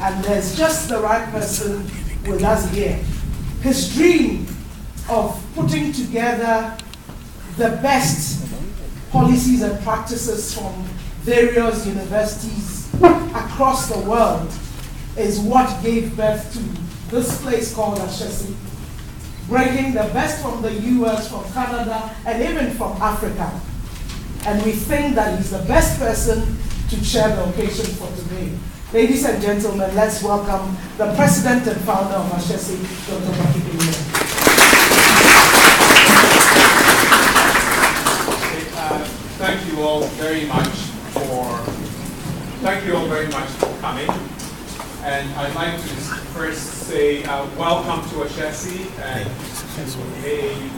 and there's just the right person with us here. His dream of putting together the best policies and practices from various universities across the world is what gave birth to this place called Ashesi, bringing the best from the US, from Canada, and even from Africa. And we think that he's the best person to chair the occasion for today. Ladies and gentlemen, let's welcome the president and founder of Ashesi, Dr. Bakibile. Thank you all very much for coming. And I'd like to first say welcome to Ashesi, and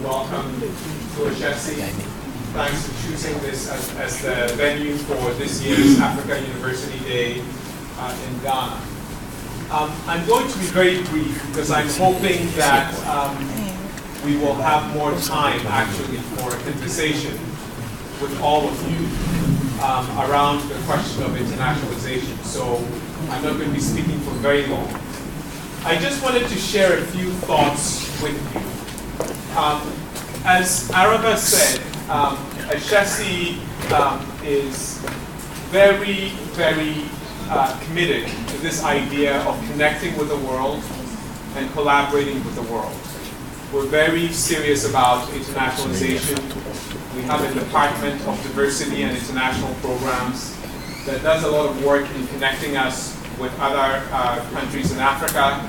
welcome to Ashesi. Thanks for choosing this as the venue for this year's Africa University Day in Ghana. I'm going to be very brief because I'm hoping that we will have more time actually for a conversation with all of you around the question of internationalization. So I'm not going to be speaking for very long. I just wanted to share a few thoughts with you. As Araba said, Ashesi is very, very committed to this idea of connecting with the world and collaborating with the world. We're very serious about internationalization. We have a Department of Diversity and International Programs that does a lot of work in connecting us with other countries in Africa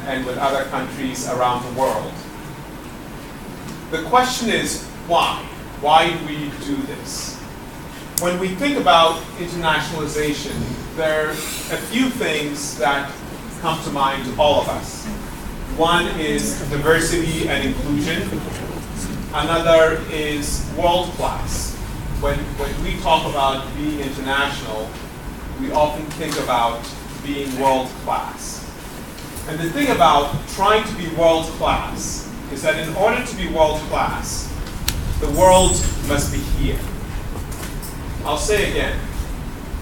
and with other countries around the world. The question is, why? Why do we do this? When we think about internationalization, there are a few things that come to mind to all of us. One is diversity and inclusion. Another is world class. When we talk about being international, we often think about being world class. And the thing about trying to be world class is that in order to be world class, the world must be here. I'll say again,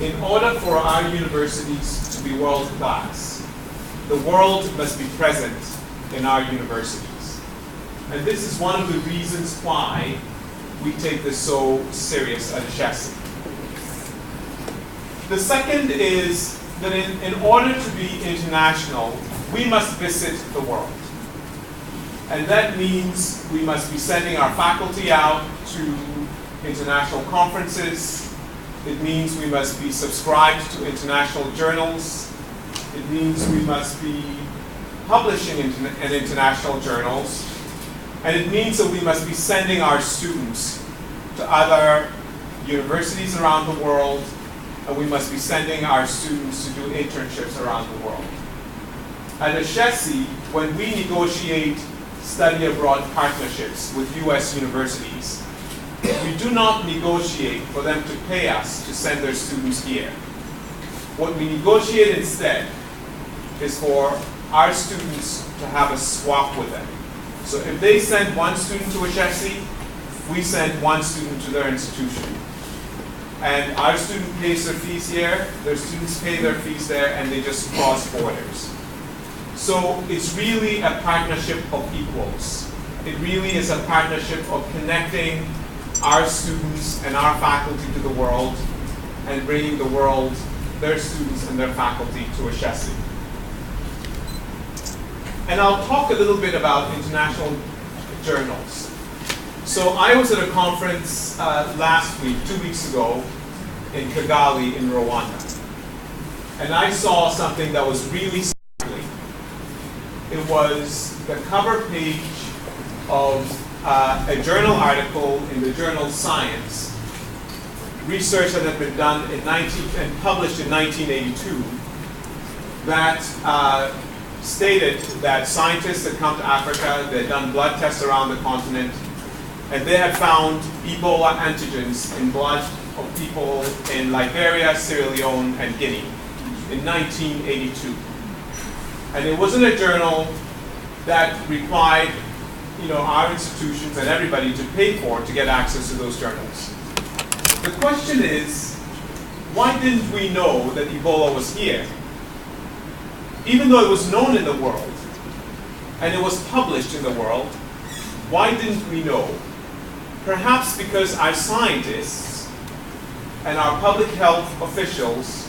in order for our universities to be world class, the world must be present in our universities. And this is one of the reasons why we take this so serious at Ashesi. The second is that in order to be international, we must visit the world. And that means we must be sending our faculty out to international conferences. It means we must be subscribed to international journals. It means we must be publishing in international journals. And it means that we must be sending our students to other universities around the world, and we must be sending our students to do internships around the world. At Ashesi, when we negotiate study abroad partnerships with US universities, we do not negotiate for them to pay us to send their students here. What we negotiate instead is for our students to have a swap with them. So if they send one student to Ashesi, we send one student to their institution. And our student pays their fees here, their students pay their fees there, and they just cross borders. So it's really a partnership of equals. It really is a partnership of connecting our students and our faculty to the world and bringing the world, their students and their faculty to Ashesi. And I'll talk a little bit about international journals. So I was at a conference last week, 2 weeks ago, in Kigali in Rwanda. And I saw something that was really startling. It was the cover page of a journal article in the journal Science, research that had been done and published in 1982, that stated that scientists had come to Africa, they had done blood tests around the continent, and they had found Ebola antigens in blood of people in Liberia, Sierra Leone, and Guinea in 1982. And it wasn't a journal that required our institutions and everybody to pay for to get access to those journals. The question is, why didn't we know that Ebola was here? even though it was known in the world, and it was published in the world, why didn't we know? Perhaps because our scientists and our public health officials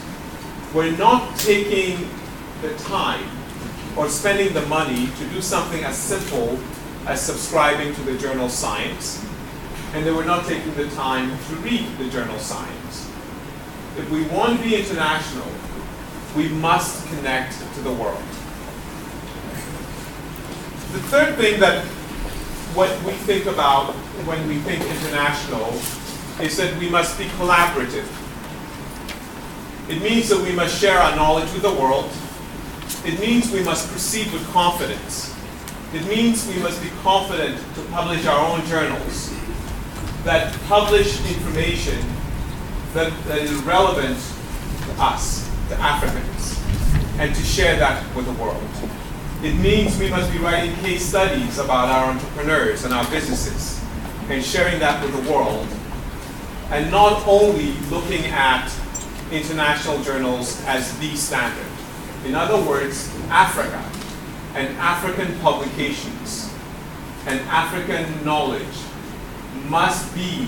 were not taking the time or spending the money to do something as simple as subscribing to the journal Science, and they were not taking the time to read the journal Science. If we want to be international, we must connect to the world. The third thing that what we think about when we think international is that we must be collaborative. It means that we must share our knowledge with the world. It means we must proceed with confidence. It means we must be confident to publish our own journals that publish information that is relevant to us, to Africans, and to share that with the world. It means we must be writing case studies about our entrepreneurs and our businesses and sharing that with the world, and not only looking at international journals as the standard. In other words, Africa and African publications and African knowledge must be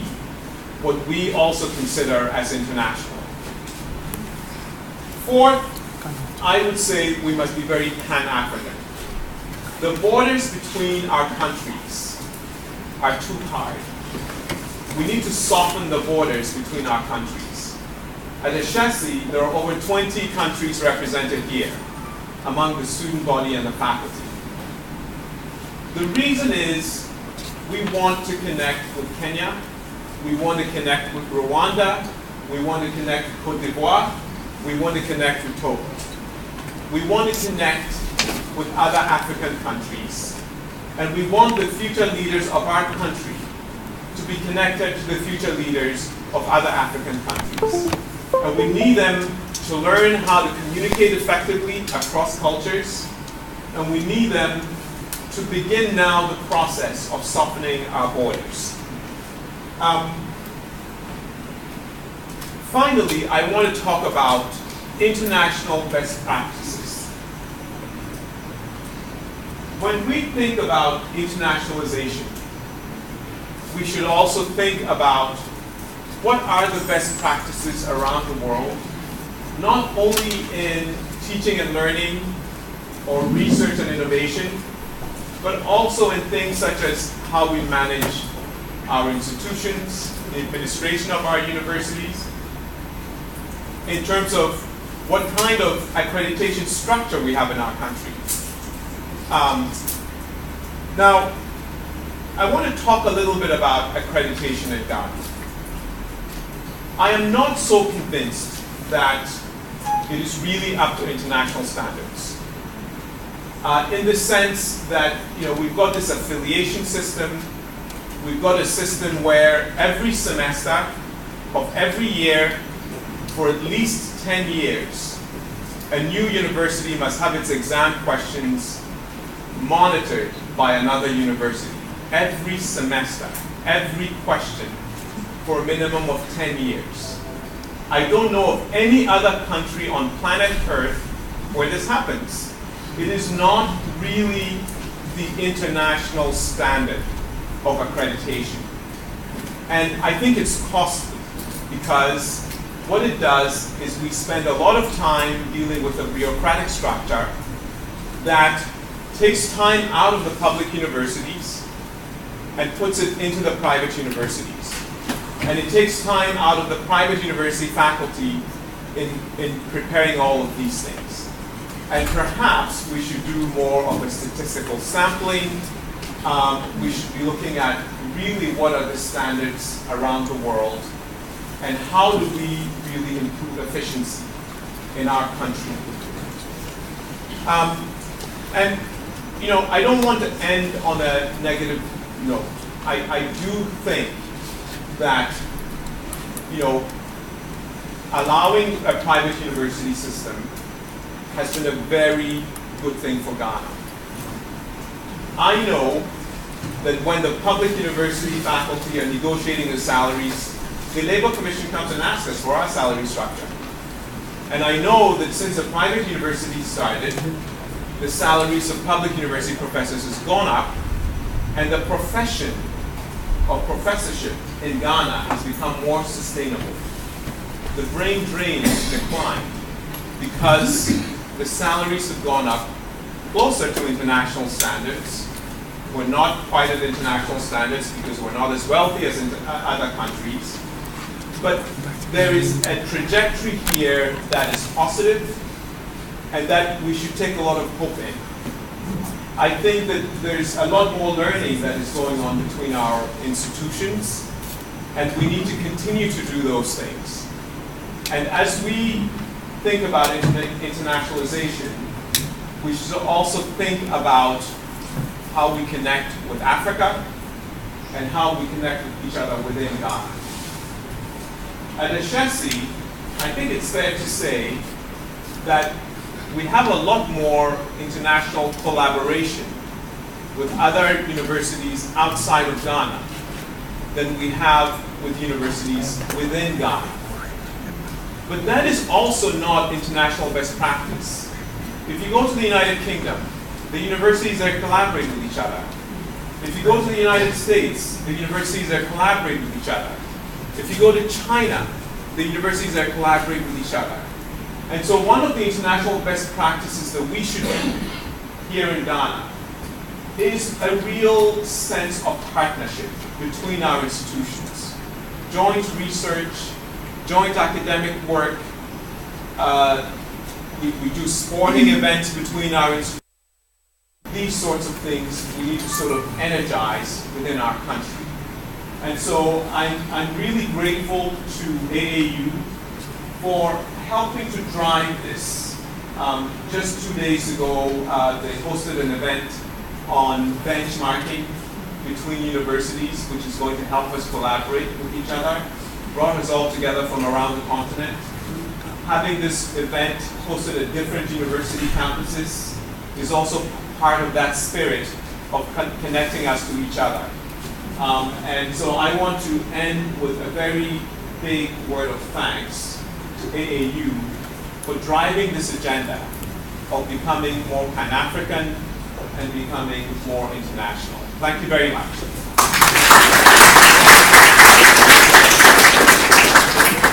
what we also consider as international. Fourth, I would say we must be very pan-African. The borders between our countries are too hard. We need to soften the borders between our countries. At Ashesi, there are over 20 countries represented here among the student body and the faculty. The reason is we want to connect with Kenya, we want to connect with Rwanda, we want to connect with Cote d'Ivoire, we want to connect with Togo. We want to connect with other African countries, and we want the future leaders of our country to be connected to the future leaders of other African countries. And we need them to learn how to communicate effectively across cultures, and we need them to begin now the process of softening our borders. Finally, I want to talk about international best practices. When we think about internationalization, we should also think about what are the best practices around the world, not only in teaching and learning or research and innovation, but also in things such as how we manage our institutions, the administration of our universities, in terms of what kind of accreditation structure we have in our country. Now, I want to talk a little bit about accreditation in Ghana. I am not so convinced that it is really up to international standards. In the sense that we've got this affiliation system, we've got a system where every semester of every year for at least 10 years, a new university must have its exam questions monitored by another university. Every semester, every question for a minimum of 10 years. I don't know of any other country on planet Earth where this happens. It is not really the international standard of accreditation. And I think it's costly because what it does is we spend a lot of time dealing with a bureaucratic structure that takes time out of the public universities and puts it into the private universities. And it takes time out of the private university faculty in preparing all of these things. And perhaps we should do more of a statistical sampling. We should be looking at really what are the standards around the world and how do we really improve efficiency in our country. And I don't want to end on a negative note. I do think that allowing a private university system has been a very good thing for Ghana. I know that when the public university faculty are negotiating the salaries, the Labour Commission comes and asks us for our salary structure. And I know that since the private university started, the salaries of public university professors has gone up, and the profession of professorship in Ghana has become more sustainable. The brain drain has declined because the salaries have gone up closer to international standards. We're not quite at international standards because we're not as wealthy as in other countries. But there is a trajectory here that is positive and that we should take a lot of hope in. I think that there's a lot more learning that is going on between our institutions, and we need to continue to do those things. And as we think about internationalization, we should also think about how we connect with Africa and how we connect with each other within Ghana. At Ashesi, I think it's fair to say that we have a lot more international collaboration with other universities outside of Ghana than we have with universities within Ghana. But that is also not international best practice. If you go to the United Kingdom, the universities are collaborating with each other. If you go to the United States, the universities are collaborating with each other. If you go to China, the universities are collaborating with each other. And so one of the international best practices that we should do here in Ghana is a real sense of partnership between our institutions. Joint research, joint academic work, we do sporting events between our institutions. These sorts of things we need to sort of energize within our country. And so I'm really grateful to AAU for helping to drive this. Just 2 days ago, they hosted an event on benchmarking between universities, which is going to help us collaborate with each other, brought us all together from around the continent. Having this event hosted at different university campuses is also part of that spirit of connecting us to each other. And so I want to end with a very big word of thanks to AAU for driving this agenda of becoming more Pan-African and becoming more international. Thank you very much.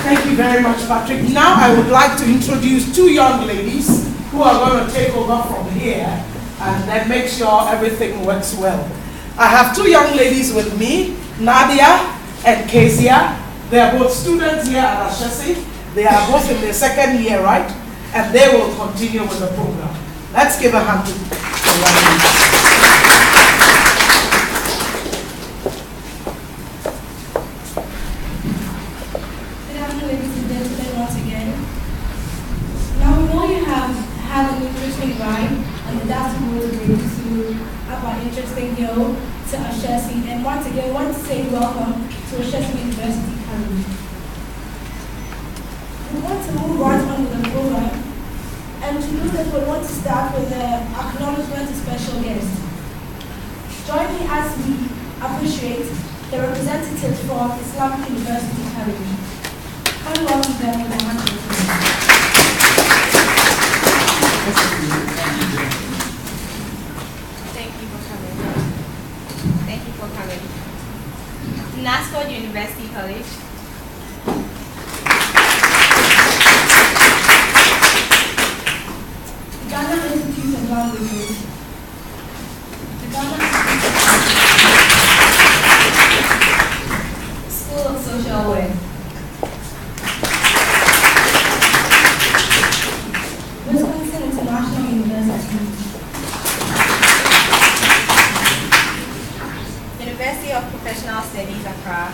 Thank you very much, Patrick. Now I would like to introduce two young ladies who are going to take over from here and then make sure everything works well. I have two young ladies with me, Nadia and Kezia. They are both students here at Ashesi. They are both in their second year, right? And they will continue with the program. Let's give a hand to the young ladies. Good afternoon, ladies and gentlemen, once again. Now we know you have had an interesting ride on the Data Motivated to up our interesting hill to Ashesi, and once again, I want to say welcome to Ashesi University College. We want to move right on with the program, and to do that, we want to start with the acknowledgement of special guests. Join me as we appreciate the representatives from Islamic University College. I welcome them with a hand of applause. Thank you for coming. Nasford University College. The Ghana Institute of Languages. The Ghana School of Social Work. Wisconsin International University. University of Professional Studies, Accra.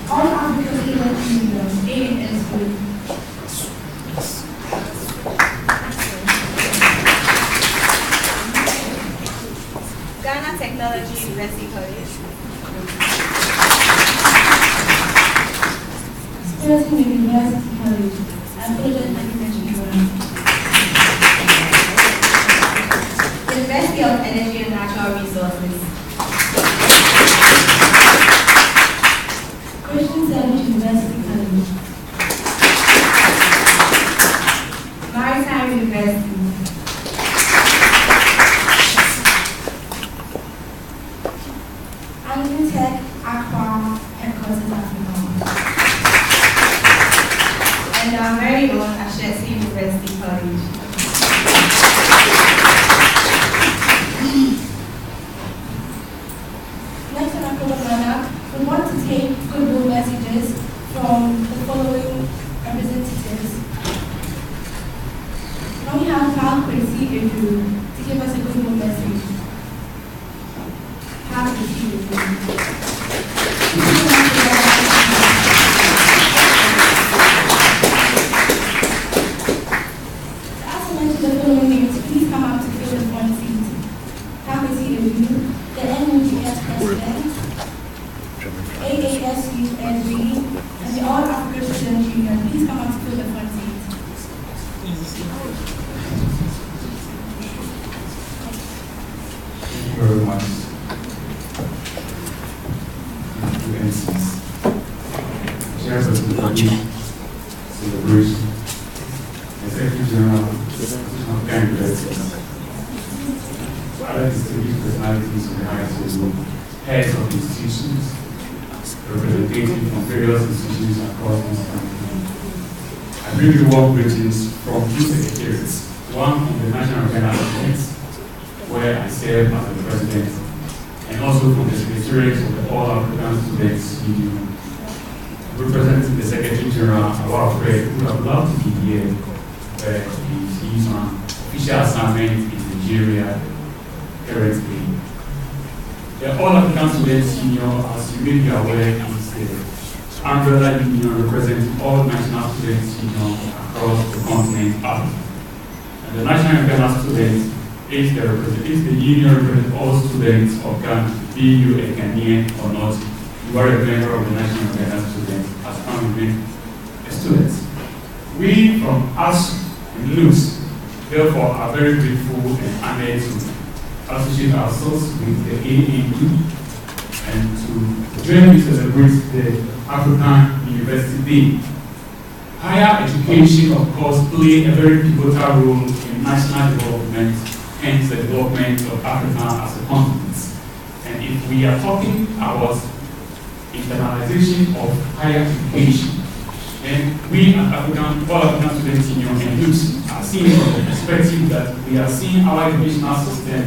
All Africa Student Union, ASU. Ghana Technology University College. Student University College, Affiliate Education Program. University of Energy and Natural Resources. Christian Service University. Tech, Aqua, and Courses Africa. And our very own Ashesi University College. Next on our program, we want to take goodwill messages from the following representatives. Now we have Carl Kwesi Edu to give us a goodwill message. Carl Kwesi Edu. Please come up to fill the front seat. Faculty review, the NUGS President, AASU NG, and the All Africa Student Union. Please come up to fill the front seat. Thank you very much. Celebration. Secretary General of Candidates, other distinguished personalities of the highest level, heads of institutions, representatives from various institutions across this country. I bring you warm greetings from two secretariats, one from the National Ghana Students, where I serve as the president, and also from the secretariat of the All African Students Union. Representing the Secretary General, our friend, who would love to be here. He's on official assignment in Nigeria currently. The All African Students Union, as you may be aware, is the umbrella union representing all national students unions across the continent Africa. And the National Ghana Students is the union representing all students of Ghana, be you a Ghanaian or not. You are a member of the National Ghana Students as founding students. We from us and Luz, therefore, are very grateful and honored to associate ourselves with the AAU and to join me to celebrate the African University Day. Higher education, of course, plays a very pivotal role in national development, hence the development of Africa as a continent. And if we are talking about internalization of higher education, and we at All African Students Union and Youth are seeing from the perspective that we are seeing our educational system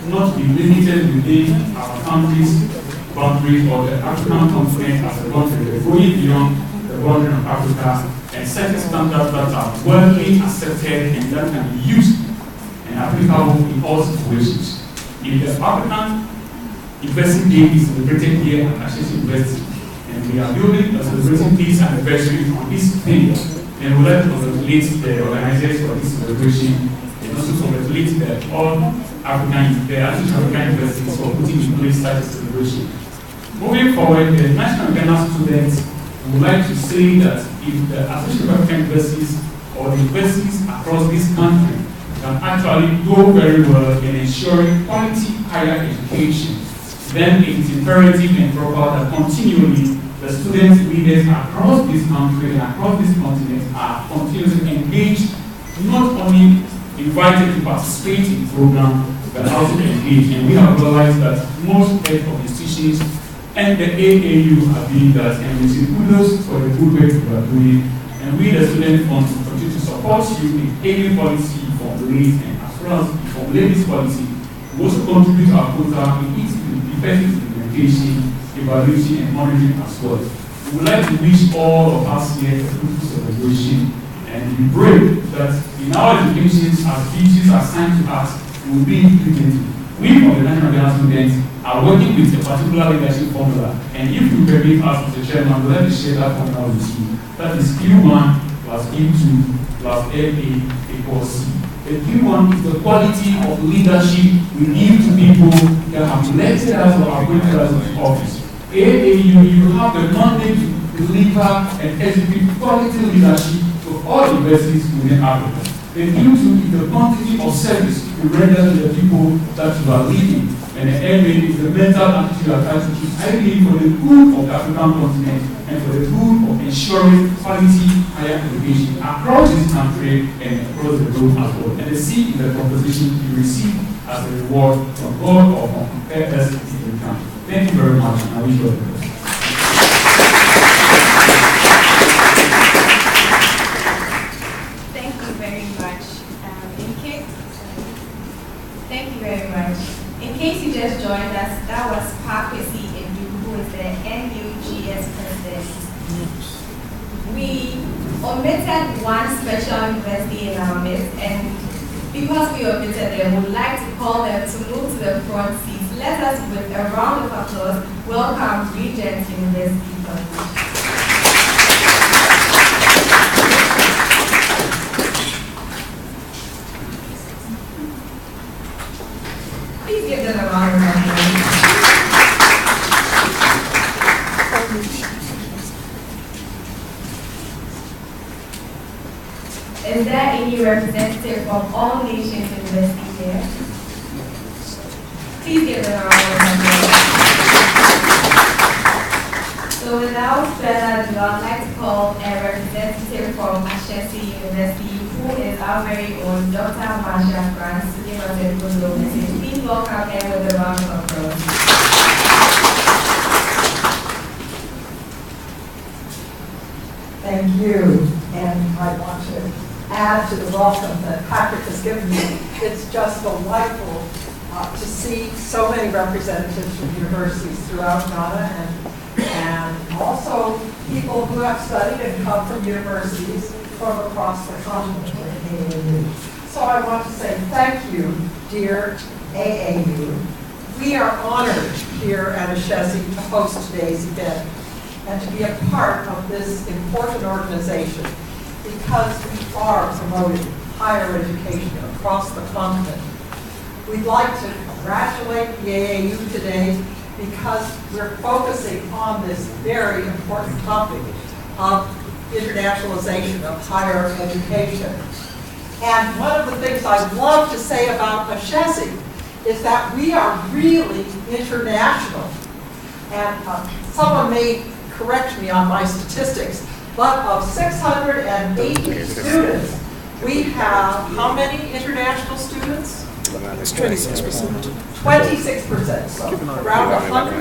not be limited within our country's boundaries or the African continent as a country, but going beyond the boundary of Africa and setting standards that are widely accepted and that can be used and applicable in all situations. If the African University Day is celebrated here at Ashesi University, and we are building a celebrating this anniversary on this day, and we would like to congratulate the organizers for this celebration and also congratulate the All African Universities for putting in place such a celebration. Moving forward, the National Ghana Students would like to say that if the Association of African Universities or the universities across this country can actually go very well in ensuring quality higher education, then it is imperative and proper that continually the student leaders across this country and across this continent are continuously engaged, not only invited to participate in the program, but also engaged. And we have realized that most heads of institutions and the AAU are doing that, and we see kudos for the good work you are doing. And we, the student fund, will continue to support you in any policy you formulate, and as well as you formulate this policy, we also contribute to our quota in its effective implementation, evaluation, and monitoring as well. We would like to wish all of us here a fruitful celebration and we pray that in our educations, as duties are assigned to us, we will be implemented. We from the National Ghana Students are working with a particular leadership formula, and if you permit us as the chairman, we'd like to share that formula with you. That is Q1 plus Q2 plus FA equals C. The Q1 is the quality of leadership we give to people that have elected us or appointed us to office. AAU, you have the mandate to deliver and execute quality leadership to all universities within Africa. The Q2 is the quantity of service you render to the people that you are leading. And And the airmen is the mental attitude I try to keep. I believe for the good of the African continent and for the good of ensuring quality higher education across this country and across the globe as well. And the seed is the proposition you receive as a reward from God or from us in the country. Thank you very much, and I wish you all the best. Thank you very much. Thank you very much. In case you just joined us, that was Ashesi, who is the NUGS president. We omitted one special university in our midst, and because we omitted them, we would like to call them to move to the front seats. Let us, with a round of applause, welcome Regent University College. Please give them a round of applause. Is there any representative from All Nations University here? Please give them a round of applause. So without further ado, I'd like to call a representative from Ashesi University, who is our very own Dr. Marsha France, to give us a good message. Please welcome her with a round of applause. Thank you, and I want to add to the welcome that Patrick has given me. It's just delightful to see so many representatives from universities throughout Ghana and also people who have studied and come from universities from across the continent in AAU. So I want to say thank you, dear AAU. We are honored here at Ashesi to host today's event and to be a part of this important organization because we are promoting higher education across the continent. We'd like to congratulate the AAU today because we're focusing on this very important topic of internationalization of higher education. And one of the things I love to say about Ashesi is that we are really international. And someone may correct me on my statistics, but of 680 students, we have how many international students? It's 26%. 26%, so around 100.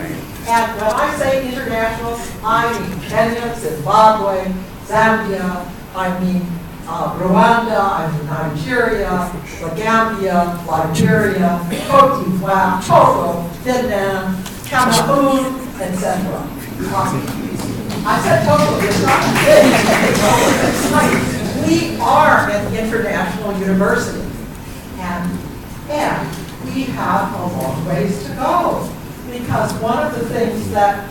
And when I say international, I mean Kenya, Zimbabwe, Zambia, I mean Rwanda, I mean Nigeria, the Gambia, Liberia, Cote d'Ivoire, Togo, Vietnam, Cameroon, etc. I said Togo, it's not. We are an international university, and we have a long ways to go. Because one of the things that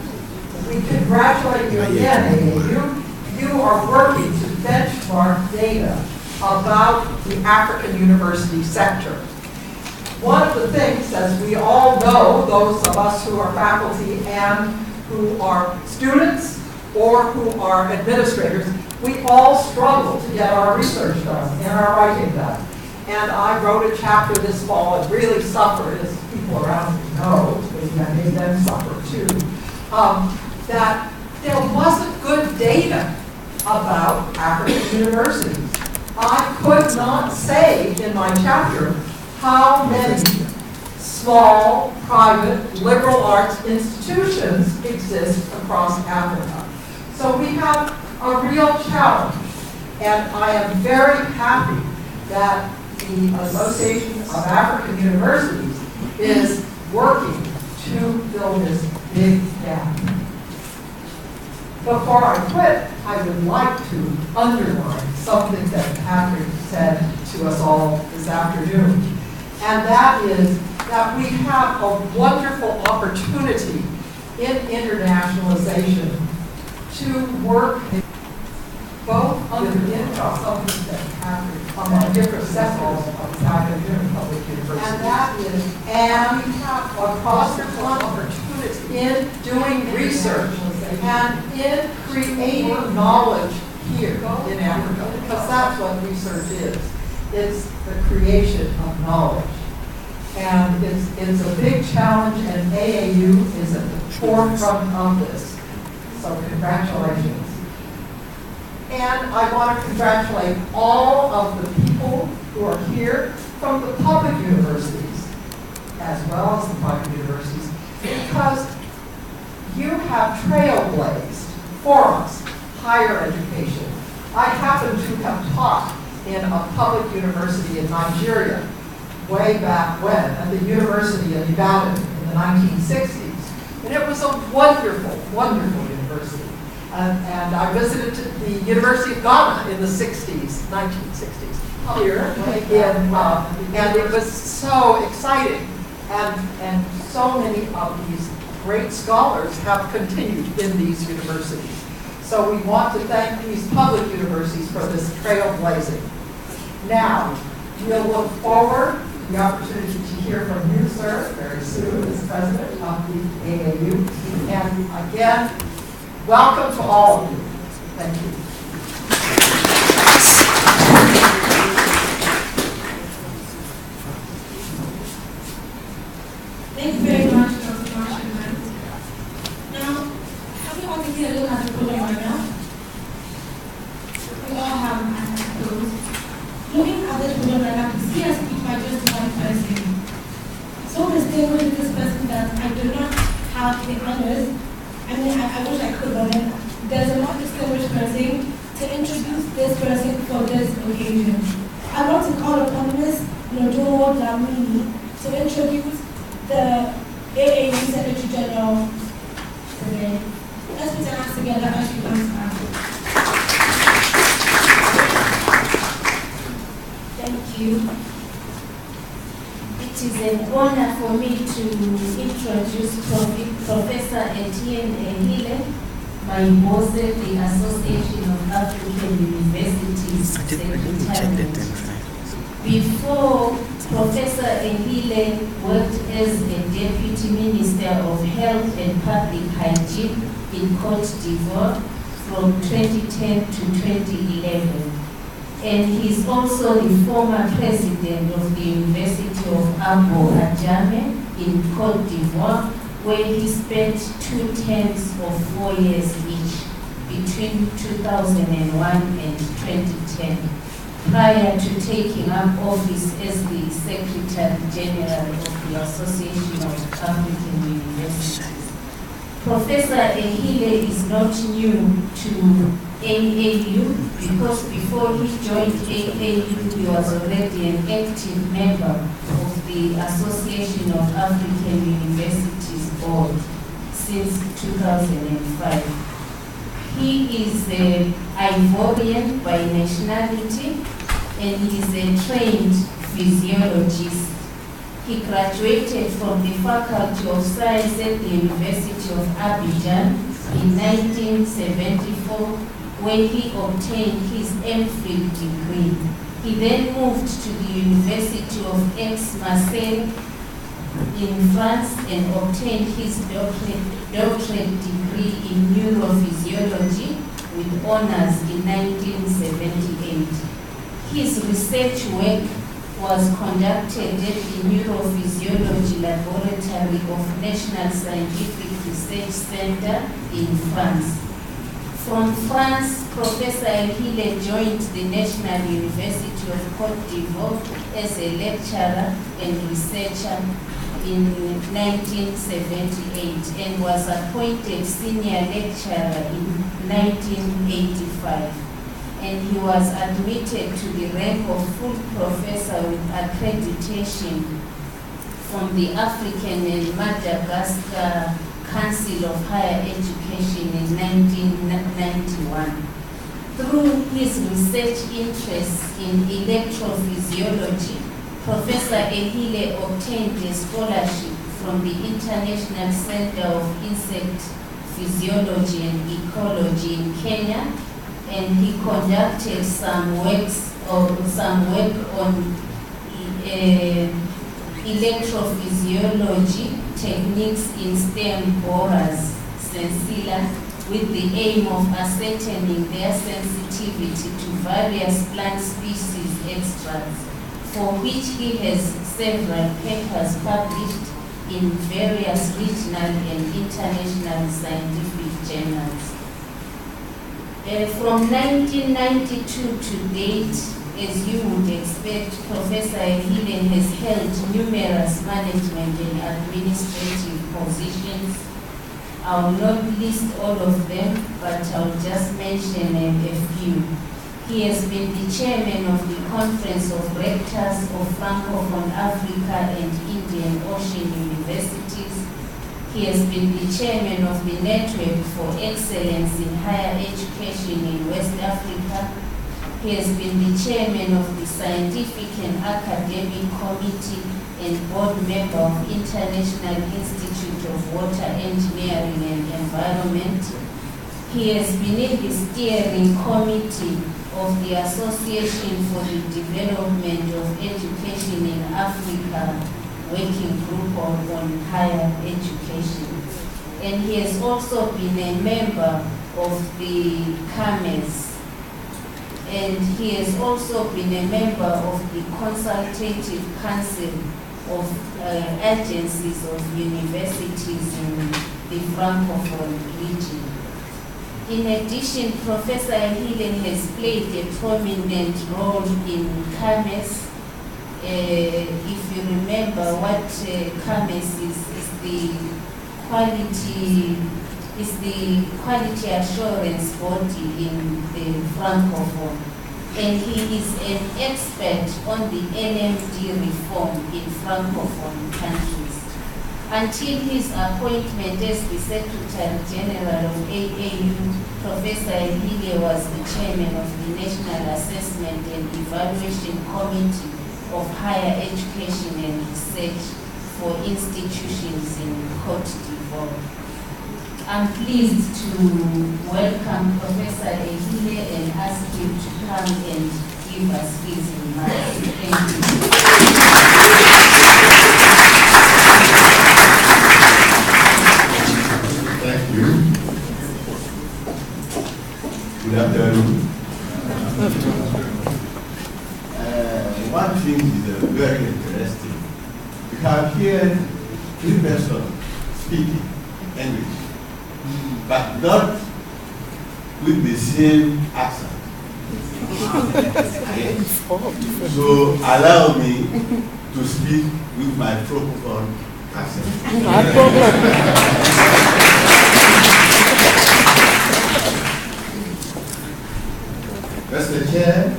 we congratulate you again, AAU, you are working to benchmark data about the African university sector. One of the things, as we all know, those of us who are faculty and who are students or who are administrators, we all struggle to get our research done and our writing done. And I wrote a chapter this fall and really suffered, as people around me know, maybe I made them suffer too, that there wasn't good data about African universities. I could not say in my chapter how many small, private, liberal arts institutions exist across Africa. So we have a real challenge, and I am very happy that the Association of African Universities is working to fill this big gap. Before I quit, I would like to underline something that Patrick said to us all this afternoon, and that is that we have a wonderful opportunity in internationalization to work both under the influence of that Patrick among different sectors of academic public universities. And that is, and we have across the opportunity in doing research and in creating knowledge here in Africa, because that's what research is. It's the creation of knowledge. And it's a big challenge, and AAU is at the forefront of this. So congratulations. And I want to congratulate all of the people who are here from the public universities, as well as the private universities, because you have trailblazed for us higher education. I happen to have taught in a public university in Nigeria way back when, at the University of Ibadan in the 1960s. And it was a wonderful, wonderful university. And I visited the University of Ghana in the 60s, 1960s, here, and it was so exciting. And so many of these great scholars have continued in these universities. So we want to thank these public universities for this trailblazing. Now, we'll look forward to the opportunity to hear from you, sir, very soon as president of the AAU. And again, welcome to all of you. Thank you. Thank you very much, Dr. Marshall. Now, everyone can take a look at the program right now. We all have access to those. Looking at this program right now, see a speech by just one person. So distinguished with this person that I do not have the honors. I mean, I wish I could, but then there's a more distinguished person to introduce this person for this occasion. I want to call upon Ms. Nodowo Dlamini to introduce the AAU Secretary General today. Let's put our hands together as she comes back. Thank you. It is an honor for me to introduce Professor Etienne Ehile, my boss at the Association of African Universities Secretariat. Before, Professor Ehile worked as a Deputy Minister of Health and Public Hygiene in Cote d'Ivoire from 2010 to 2011. And he's also the former president of the University of Abo Adjame in Cote d'Ivoire, where he spent 2 terms of 4 years each between 2001 and 2010. Prior to taking up office as the Secretary General of the Association of African Universities. Professor Ehile is not new to AAU because before he joined AAU, he was already an active member of the Association of African Universities Board since 2005. He is an Ivorian by nationality and he is a trained physiologist. He graduated from the Faculty of Science at the University of Abidjan in 1974, where he obtained his MPhil degree. He then moved to the University of Aix-Marseille in France and obtained his doctorate degree in neurophysiology with honors in 1978. His research work was conducted at the Neurophysiology Laboratory of National Scientific Research Center in France. From France, Professor Ehile joined the National University of Cote d'Ivoire as a lecturer and researcher in 1978 and was appointed senior lecturer in 1985. And he was admitted to the rank of full professor with accreditation from the African and Madagascar Council of Higher Education in 1991. Through his research interests in electrophysiology, Professor Ehile obtained a scholarship from the International Center of Insect Physiology and Ecology in Kenya, and he conducted some work on electrophysiology techniques in stem borers, sensilla, with the aim of ascertaining their sensitivity to various plant species extracts for which he has several papers published in various regional and international scientific journals. From 1992 to date, as you would expect, Professor Ehile has held numerous management and administrative positions. I will not list all of them, but I'll just mention a few. He has been the chairman of the Conference of Rectors of Francophone Africa and Indian Ocean Universities. He has been the chairman of the Network for Excellence in Higher Education in West Africa. He has been the chairman of the Scientific and Academic Committee and board member of International Institute of Water Engineering and Environment. He has been in the steering committee of the Association for the Development of Education in Africa Working Group on Higher Education. And he has also been a member of the CAMES. And he has also been a member of the Consultative Council of Agencies of Universities in the Francophone region. In addition, Professor Ehile has played a prominent role in CAMES. If you remember what CAMES is the quality assurance body in the Francophone. And he is an expert on the NMD reform in Francophone countries. Until his appointment as the Secretary General of AAU, Professor Ehile was the chairman of the National Assessment and Evaluation Committee of Higher Education and Research for institutions in Côte d'Ivoire. I'm pleased to welcome Professor Ehile and ask him to come and give us his remarks. Thank you. Thank you. Good afternoon. One thing is very interesting. We have here three persons speaking English, but not with the same accent. So allow me to speak with my Francophone accent. No problem. Mr. Chair,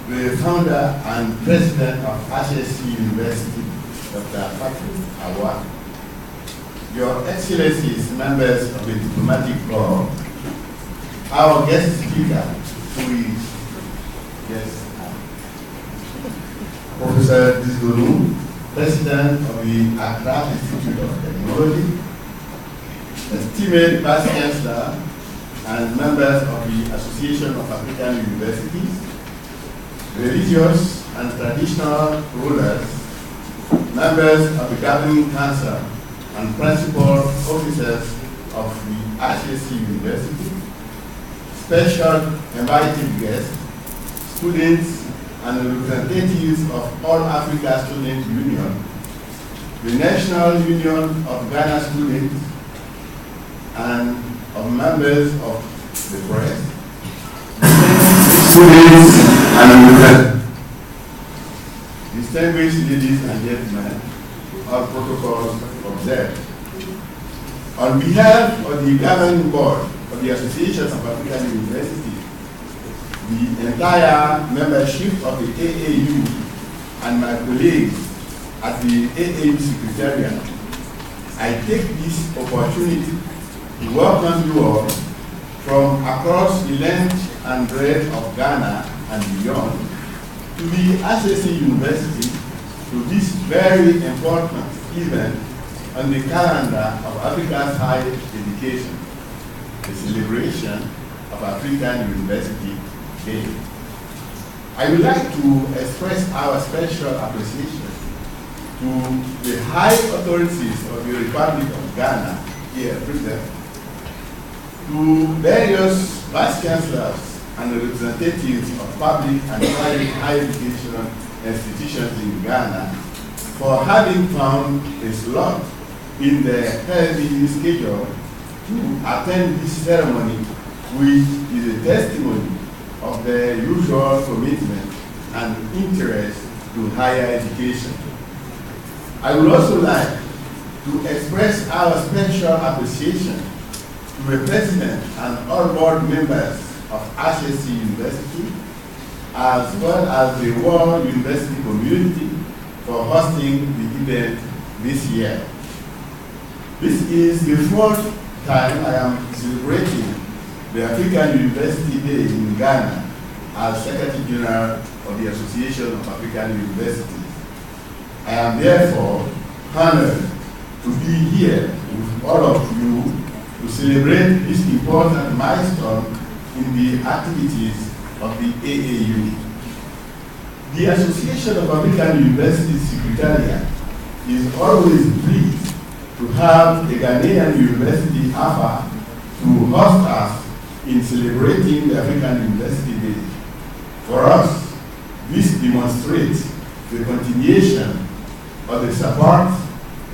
the founder and president of Ashesi University, Dr. Patrick Awa, Your Excellencies, members of the diplomatic corps, our guest speaker, who is Professor Disgonu, president of the Accra Institute of Technology, esteemed Vice Chancellor, and members of the Association of African Universities, religious and traditional rulers, members of the Governing Council, and principal officers of the Ashesi University, special invited guests, students, and representatives of All Africa Student Union, the National Union of Ghana Students, and of members of the press, students, and distinguished ladies and gentlemen, all protocols observed. On behalf of the governing board of the Association of African Universities, the entire membership of the AAU, and my colleagues at the AAU Secretariat, I take this opportunity to welcome you all from across the length and breadth of Ghana and beyond to the Ashesi University to this very important event on the calendar of Africa's higher education, the celebration of African University Day. I would like to express our special appreciation to the high authorities of the Republic of Ghana here present, to various vice chancellors and representatives of public and private higher education institutions in Ghana for having found a slot in the heavy schedule to attend this ceremony, which is a testimony of the usual commitment and interest to higher education. I would also like to express our special appreciation to the President and all board members of Ashesi University, as well as the World University community for hosting the event this year. This is the fourth time I am celebrating the African University Day in Ghana as Secretary General of the Association of African Universities. I am therefore honored to be here with all of you to celebrate this important milestone in the activities of the AAU. The Association of African Universities Secretariat is always pleased to have a Ghanaian university offer to host us in celebrating the African University Day. For us, this demonstrates the continuation of the support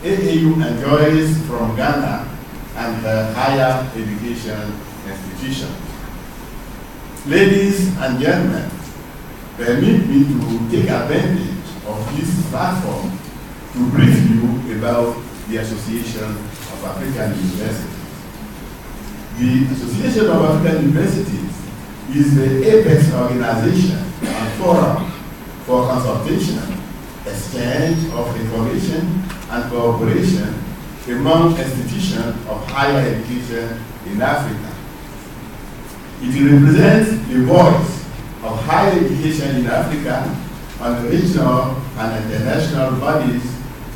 AAU enjoys from Ghana and her higher education institutions. Ladies and gentlemen, permit me to take advantage of this platform to brief you about the Association of African Universities. The Association of African Universities is the apex organization and forum for consultation, exchange of information, and cooperation among institutions of higher education in Africa. It represents the voice of higher education in Africa on the regional and international bodies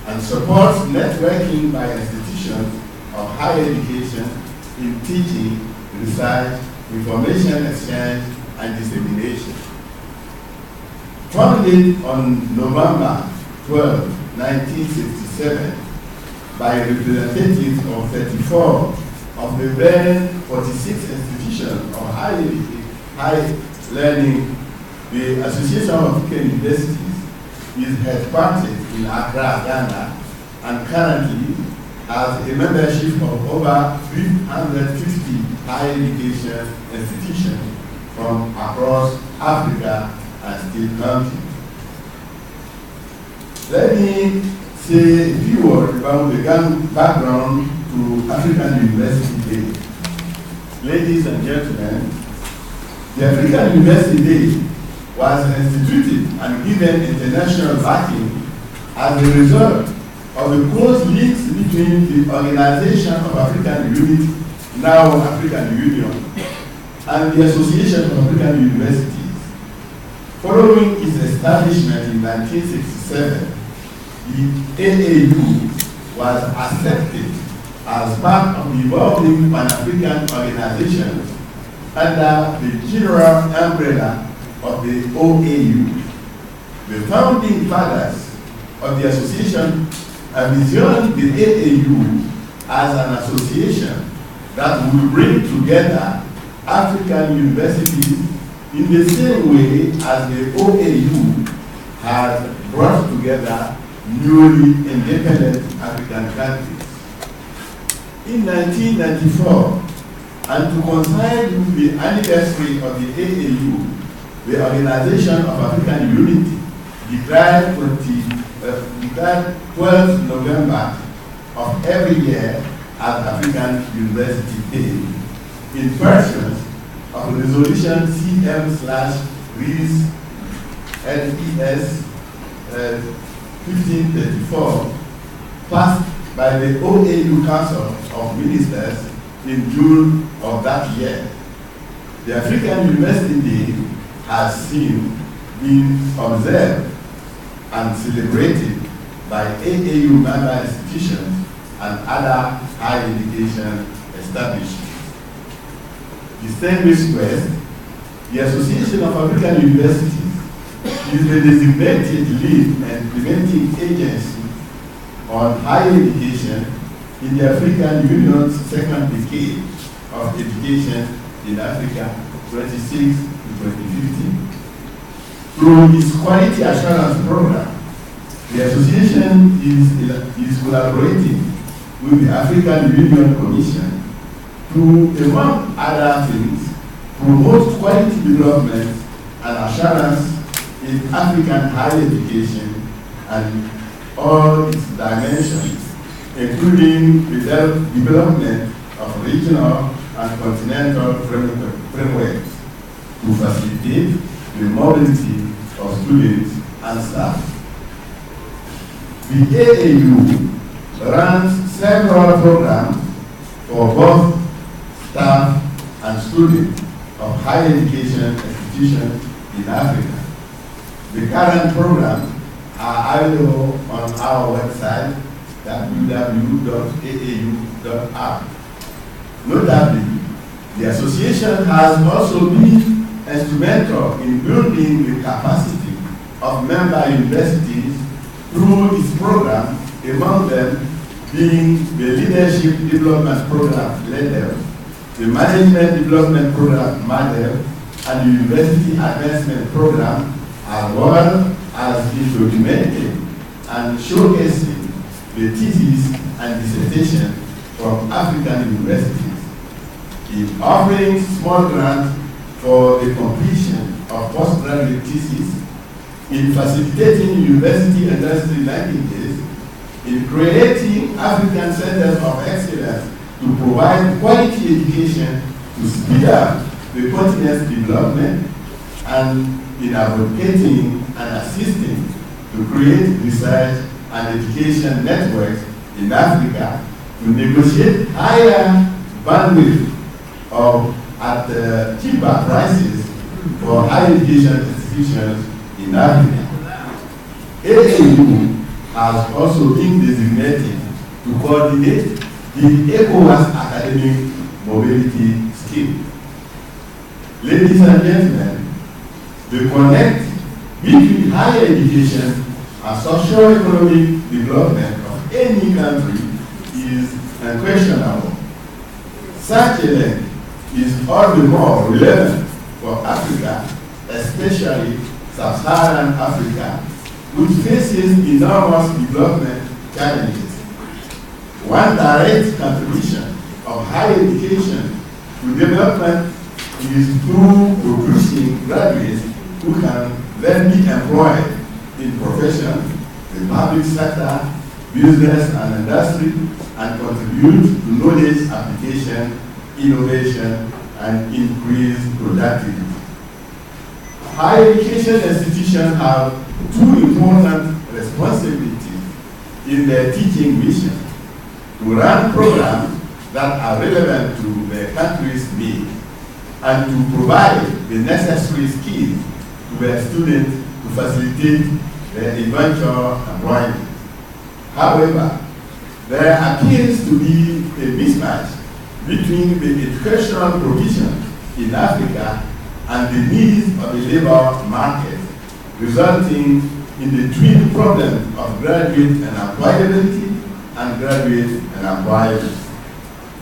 and supports networking by institutions of higher education in teaching, research, information exchange, and dissemination. Founded on November 12, 1967, by representatives of 34 of the then 46 institutions of high learning, the Association of African Universities is headquartered in Accra, Ghana, and currently has a membership of over 350 higher education institutions from across Africa and still counting. Let me say a few words about the background to African University Day. Ladies and gentlemen, the African University Day was instituted and given international backing as a result of the close links between the Organization of African Unity, now African Union, and the Association of African Universities. Following its establishment in 1967, the AAU was accepted as part of the evolving Pan-African organization under the general umbrella of the OAU. The founding fathers of the association envisioned the AAU as an association that would bring together African universities in the same way as the OAU had brought together newly independent African countries. In 1994, and to coincide with the anniversary of the AAU, the Organization of African Unity declared 12th November of every year as African University Day, in pursuance of Resolution CM/RES 1534, passed by the OAU Council of Ministers in June of that year. The African University Day has since been observed and celebrated by AAU member institutions and other higher education establishments. Distinguished guests, the Association of African Universities is the designated lead and implementing agency on higher education in the African Union's second decade of education in Africa, 26 to 2015. Through its quality assurance program, the association is collaborating with the African Union Commission to, among other things, promote quality development and assurance in African higher education and all its dimensions, including the development of regional and continental frameworks to facilitate the mobility of students and staff. The AAU runs several programs for both staff and students of higher education institutions in Africa. The current programs are available on our website, www.aau.org. Notably, the association has also been instrumental in building the capacity of member universities through its program, among them being the Leadership Development Program, LEDEL, the Management Development Program, MADEL, and the University Advancement Program, as well as in documenting and showcasing the theses and dissertation from African universities, in offering small grants for the completion of postgraduate theses, in facilitating university and industry linkages, in creating African centers of excellence to provide quality education to speed up the continent's development, and in advocating and assisting to create research and education networks in Africa to negotiate higher bandwidth at cheaper prices for higher education institutions in Africa. AAU has also been designated to coordinate the ECOWAS academic mobility scheme. Ladies and gentlemen, the connect between higher education and socio-economic development of any country is unquestionable. Such a link is all the more relevant for Africa, especially sub-Saharan Africa, which faces enormous development challenges. One direct contribution of higher education to development is through producing graduates who can then be employed in professions, the public sector, business and industry, and contribute to knowledge application, innovation, and increased productivity. Higher education institutions have two important responsibilities in their teaching mission: to run programs that are relevant to their country's needs, and to provide the necessary skills to their students to facilitate their eventual employment. However, there appears to be a mismatch between the educational provision in Africa and the needs of the labor market, resulting in the twin problem of graduate unemployability and graduate unemployment.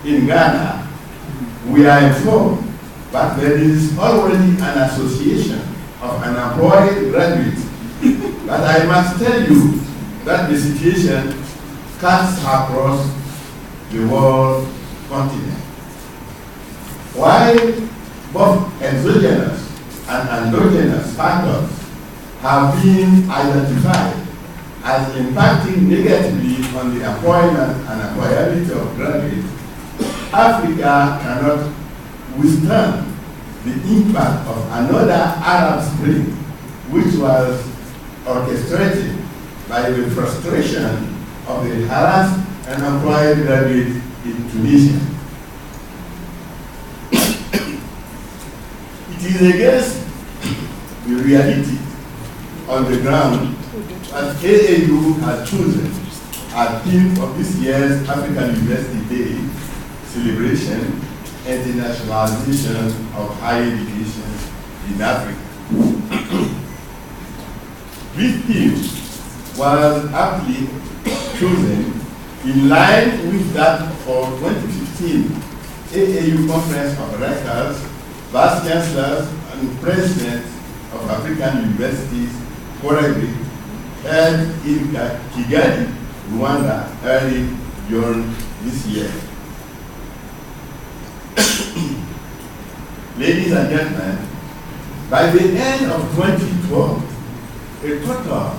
In Ghana, we are informed that there is already an association of unemployed graduates. But I must tell you that the situation cuts across the world continent. While both exogenous and endogenous factors have been identified as impacting negatively on the employment and employability of graduates, Africa cannot withstand the impact of another Arab Spring, which was orchestrated by the frustration of the harassed and unemployed graduates in Tunisia. It is against the reality on the ground that AAU has chosen as theme of this year's African University Day celebration, internationalization of higher education in Africa. This theme was aptly chosen in line with that for 2015 AAU Conference of Rectors, Vice Chancellors, and Presidents of African Universities, currently held in Kigali, Rwanda, early June this year. Ladies and gentlemen, by the end of 2012, a total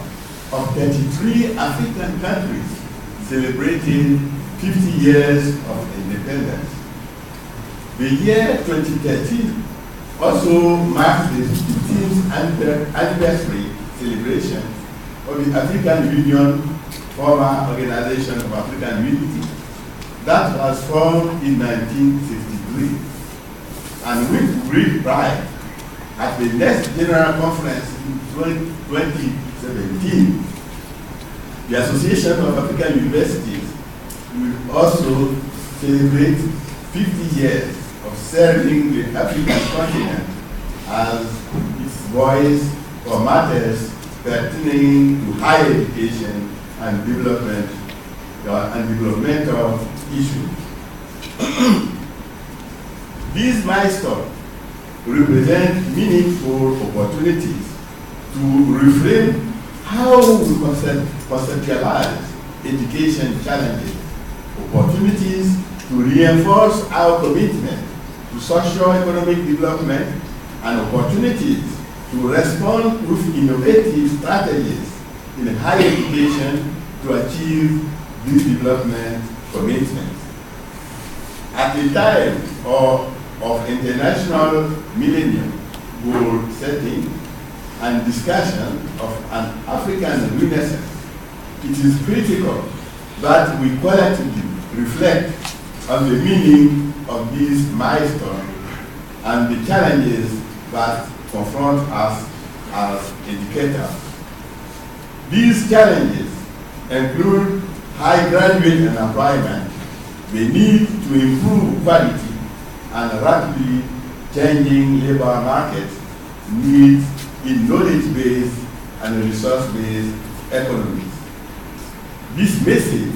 of 33 African countries celebrated 50 years of independence. The year 2013 also marks the 15th anniversary celebration of the African Union, former Organization of African Unity, that was formed in 1963. And with great pride, at the next General Conference in 2017, the Association of African Universities will also celebrate 50 years of serving the African continent as its voice for matters pertaining to higher education and development and developmental issues. These milestones represent meaningful opportunities to reframe how we conceptualize education challenges, opportunities to reinforce our commitment to socio-economic development, and opportunities to respond with innovative strategies in higher education to achieve these development commitments. At the time of international millennium goal setting and discussion of an African renaissance, it is critical that we collectively reflect on the meaning of these milestones and the challenges that confront us as educators. These challenges include high graduate unemployment, the need to improve quality, and rapidly changing labor market needs in knowledge-based and resource-based economies. This message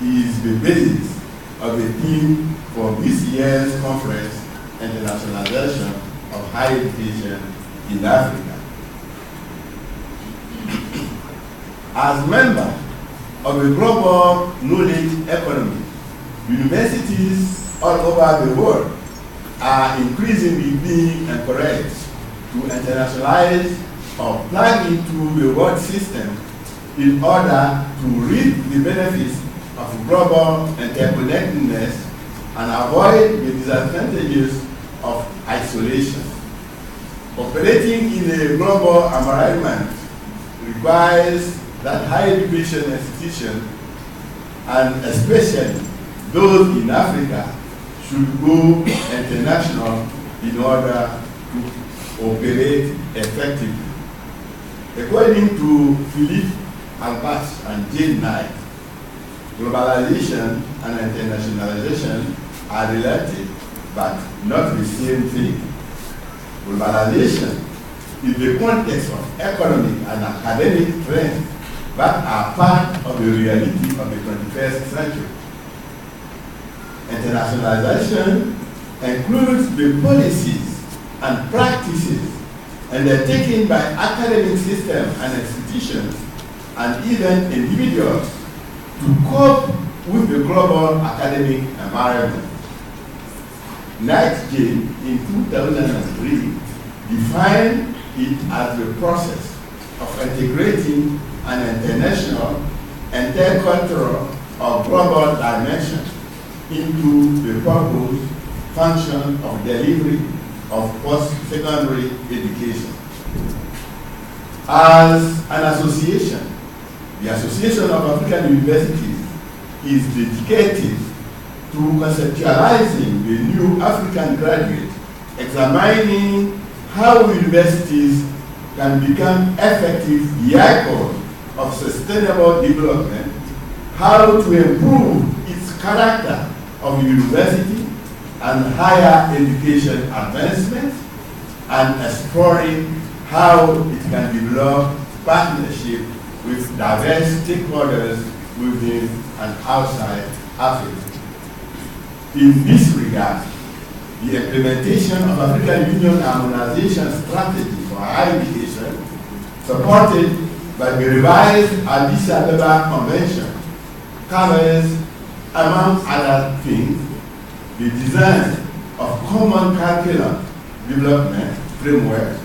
is the basis of the theme for this year's conference, Internationalization of Higher Education in Africa. As members of a global knowledge economy, universities all over the world are increasingly being encouraged to internationalize or plug into the world system in order to reap the benefits of global interconnectedness and avoid the disadvantages of isolation. Operating in a global environment requires that higher education institutions, and especially those in Africa, should go international in order to operate effectively. According to Philippe Albach and Jane Knight, globalization and internationalization are related, but not the same thing. Globalization is the context of economic and academic trends that are part of the reality of the 21st century. Internationalization includes the policies and practices undertaken by academic systems and institutions and even individuals to cope with the global academic environment. Knight Jane in 2003 defined it as the process of integrating an international, intercultural, or global dimension into the purpose, function of delivery of post-secondary education. As an association, the Association of African Universities is dedicated to conceptualizing the new African graduate, examining how universities can become effective vehicles of sustainable development, how to improve its character of university and higher education advancement, and exploring how it can develop partnership with diverse stakeholders within and outside Africa. In this regard, the implementation of African Union harmonization strategy for higher education, supported by the revised Addis Ababa Convention, covers, among other things, the design of common curriculum development framework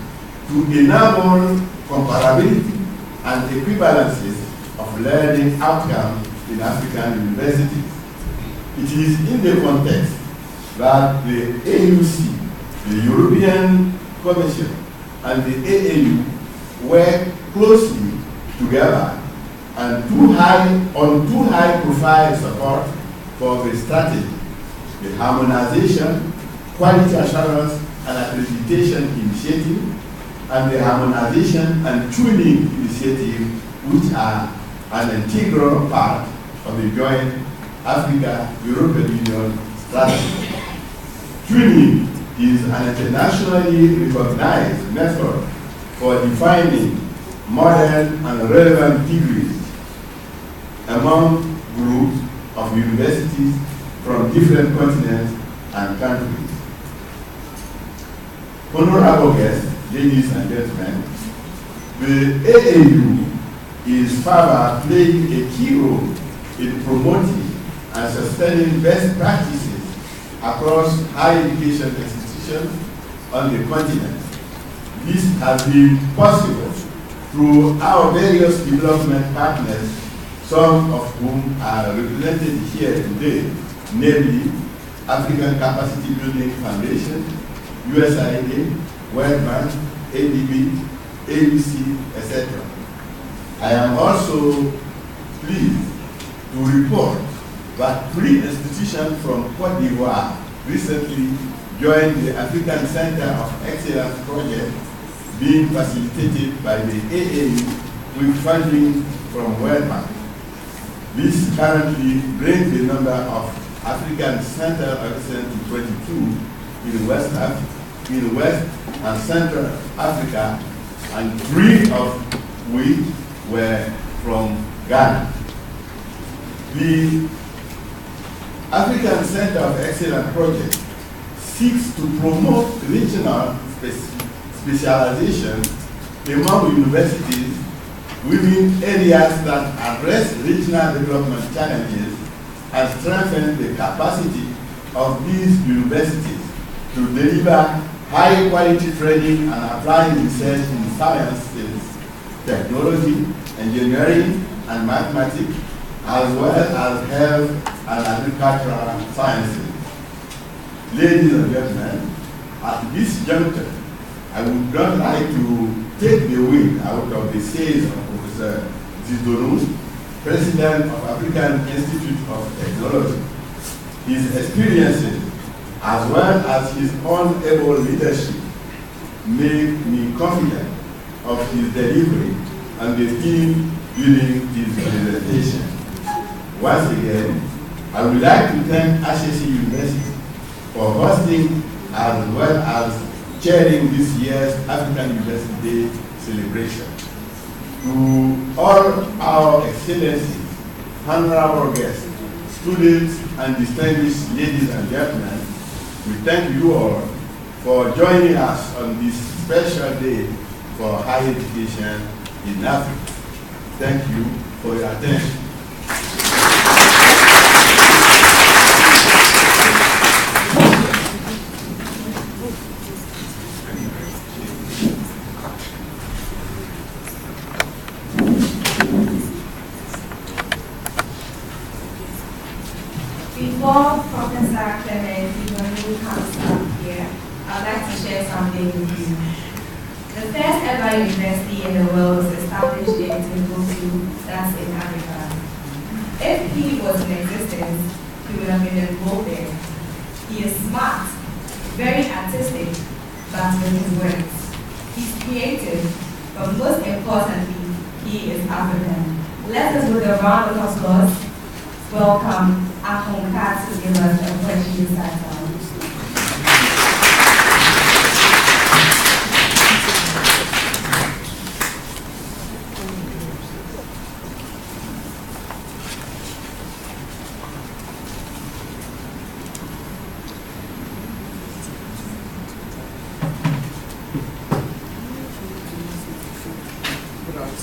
to enable comparability and equivalences of learning outcomes in African universities. It is in the context that the AUC, the European Commission, and the AAU work closely together and two high-profile support for the strategy, the harmonization, quality assurance, and accreditation initiative, and the harmonization and tuning initiative, which are an integral part of the joint Africa-European Union strategy. Tuning is an internationally recognized method for defining modern and relevant degrees among groups of universities from different continents and countries. Honorable guests, ladies and gentlemen, the AAU is further playing a key role in promoting and sustaining best practices across higher education institutions on the continent. This has been possible through our various development partners, some of whom are represented here today, namely African Capacity Building Foundation, USAID, World Bank, ADB, AUC, etc. I am also pleased to report that 3 institutions from Cote d'Ivoire recently joined the African Center of Excellence project being facilitated by the AAU with funding from World Bank. This currently brings the number of African Center of Excellence to 22 in West and Central Africa, and 3 of which were from Ghana. The African Center of Excellence project seeks to promote regional specialization among universities within areas that address regional development challenges and strengthen the capacity of these universities to deliver high-quality training and applying research in sciences, technology, engineering, and mathematics, as well as health and agricultural sciences. Ladies and gentlemen, at this juncture, I would not like to take the wind out of the sails of Professor Zidonous, President of African Institute of Technology. His experiences, as well as his unable leadership, make me confident of his delivery and the team during his presentation. Once again, I would like to thank Ashesi University for hosting as well as chairing this year's African University Day celebration. To all our excellencies, honorable guests, students, and distinguished ladies and gentlemen, we thank you all for joining us on this special day for higher education in Africa. Thank you for your attention. Before Professor Clement Zidonous comes up here, I'd like to share something with you. The first ever university in the world was established in Timbuktu, that's in Africa. If he was in existence, he would have been involved there. He is smart, very artistic, but with his words. He's creative, but most importantly, he is African. Let us, with a round of applause, welcome Akonka to give us a question recital. Good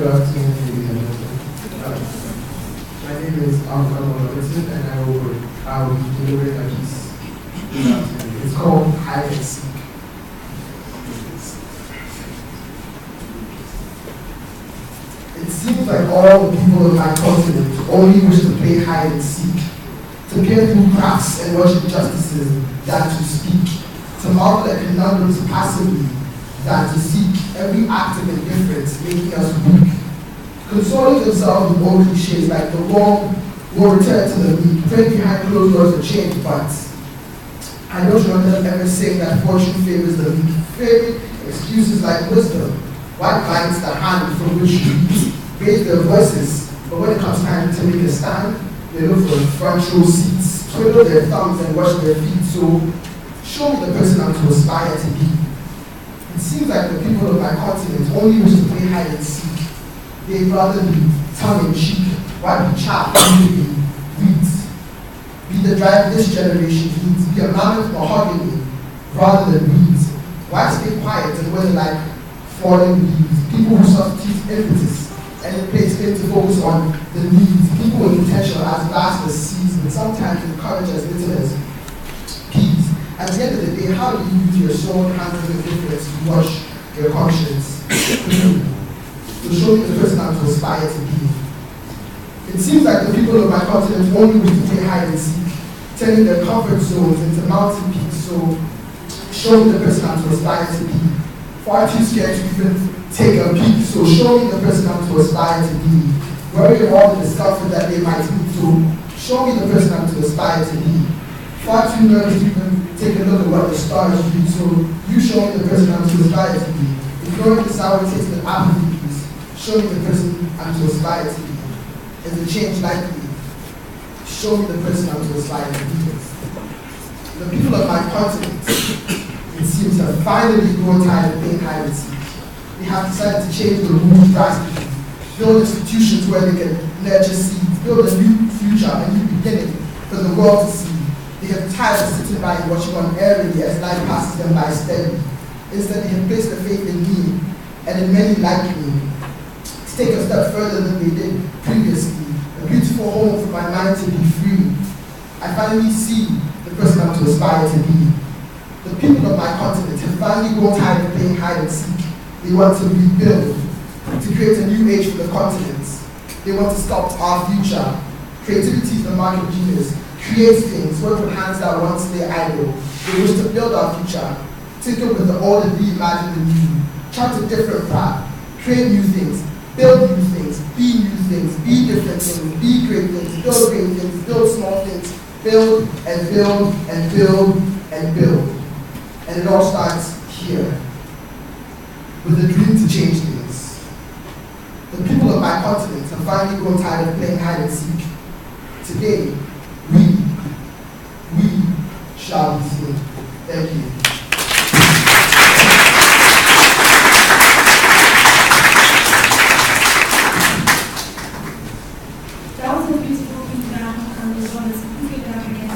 afternoon, ladies and gentlemen. My name is Alvaro Robertson, and I will be delivering a piece this afternoon. It's called Hide and Seek. It seems like all the people of my continent only wish to play hide and seek, to peer through cracks and watch injustices than to speak, to marvel at conundrums passively than to seek every act of indifference making us weak, consoling themselves with old cliches like the wrong will return to the weak, praying behind closed doors for change, but I don't remember them ever saying that fortune favors the weak, favoring excuses like wisdom. White bites the hand from which you raise their voices, but when it comes time to make a stand, they look for front row seats, twiddle their thumbs and wash their feet. So show me the person I'm to aspire to be. It seems like the people of my continent only wish to play hide and seek. They'd rather be tongue in cheek, why be chaff and be weeds. Be the drive this generation needs, be a mammoth mahogany rather than weeds. Why stay quiet and whether like falling leaves, people who substitute impetus and in place fail to focus on the needs, people with potential as vast as seas, but sometimes encourage as little as peas. At the end of the day, how do you use your soul, hands, and indifference to wash your conscience? To show me the person I'm to aspire to be. It seems like the people of my continent only wish to play hide and seek, turning their comfort zones into mountain peaks, so show me the person I'm to aspire to be. Far too scared to even take a peek, so show me the person I'm to aspire to be. Worry about the discomfort that they might meet, so show me the person I'm to aspire to be. Far too nervous to even take a look at what the stars do, so you show me the person I'm to aspire to be. Ignoring the sour taste of apathy, please. Show me the person I'm to aspire to be. Is the change likely? Show me the person I'm to aspire to be. The people of my continent, it seems, have finally grown tired of playing hide and seek. They have decided to change the rules drastically, build institutions where they can nurture seeds, build a new future, a new beginning for the world to see. They have tired of sitting by and watching on airily as life passes them by steadily. Instead, they have placed their faith in me and in many like me to take a step further than they did previously. A beautiful home for my mind to be free. I finally see the person I'm to aspire to be. The people of my continent have finally grown tired of playing hide and seek. They want to rebuild, to create a new age for the continents. They want to sculpt our future. Creativity is the mark of genius. Create things, work with hands that once lay idle. They wish to build our future. Tinker with the old and reimagine the new. Chart a different path. Create new things. Build new things. Be new things. Be different things. Be great things. Build great things. Build small things. Build and build and build and build. And it all starts here, with a dream to change things. The people of my continent have finally grown tired of playing hide and seek. Today, we shall be seen. Thank you. That was a beautiful feedback, and it was feedback again.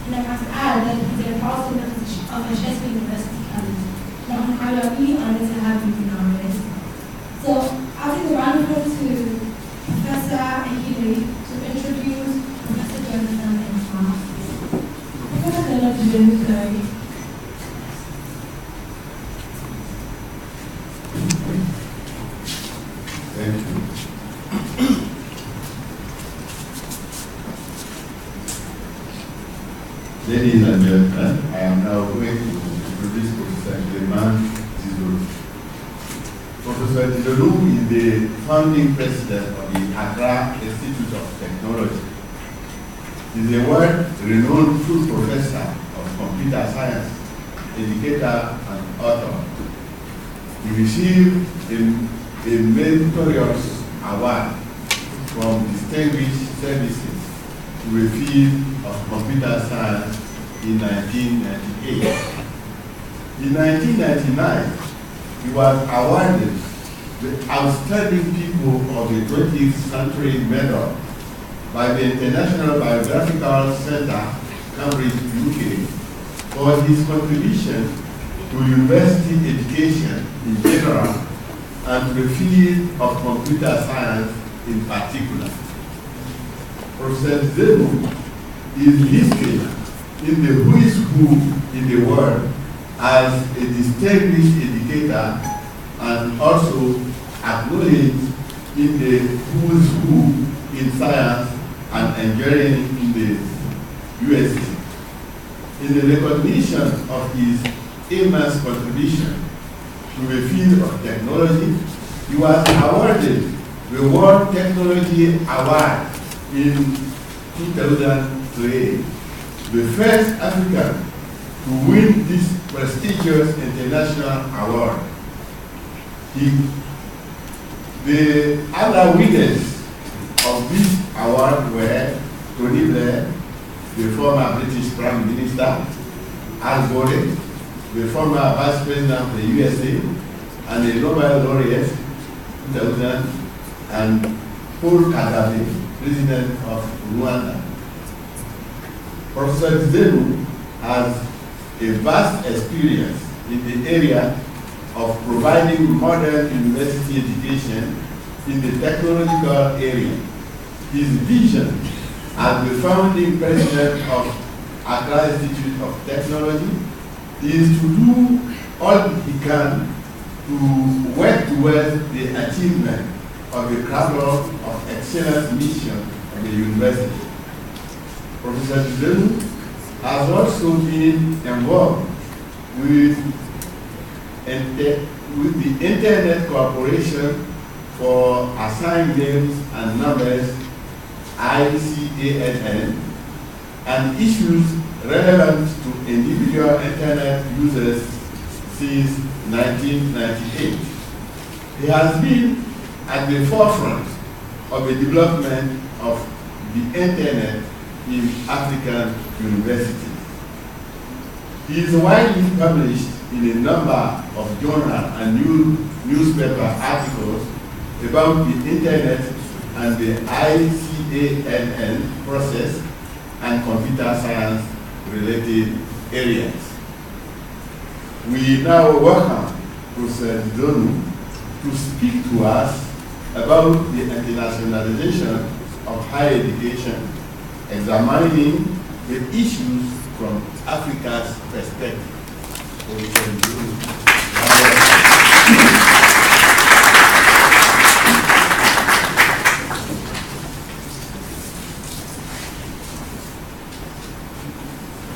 And I must add that the also message of Ashesi University College. Now, I am really honored to have you in our midst. So, I'll take the round of applause to Professor Ahile to introduce Professor Jonathan and Mark. Professor Jonathan, Thank you. Ladies and gentlemen, I am now going to introduce Professor Clement Zizolu. Professor Zizolu is the founding president of the Accra Institute of Technology. He is a world-renowned full professor of computer science, educator, and author. He received a meritorious award from Distinguished Services to the field of computer science in 1998. In 1999, he was awarded the Outstanding People of the 20th Century Medal by the International Biographical Center Cambridge, UK, for his contribution to university education in general and to the field of computer science in particular. Professor Zenu is listed in the who is who in the world as a distinguished educator and also acknowledged in the who's who in science and engineering in the USA. In the recognition of his immense contribution to the field of technology, he was awarded the World Technology Award in 2003, the first African to win this prestigious international award. The other winners of this award were Tony Blair, the former British Prime Minister, Al Gore, the former Vice President of the USA, and the Nobel laureate 2000, and Paul Kagame, President of Rwanda. Professor Zenu has a vast experience in the area of providing modern university education in the technological area. His vision as the founding president of Accra Institute of Technology is to do all he can to work towards the achievement of the catalog of excellence mission of the university. Professor Zenu has also been involved with the Internet Corporation for Assigned Names and Numbers, ICANN, and issues relevant to individual Internet users since 1998. He has been at the forefront of the development of the Internet in African universities. He is widely published in a number of journal and newspaper articles about the Internet and the ICANN process and computer science related areas. We now welcome Professor Zenu to speak to us about the internationalization of higher education, examining the issues from Africa's perspective.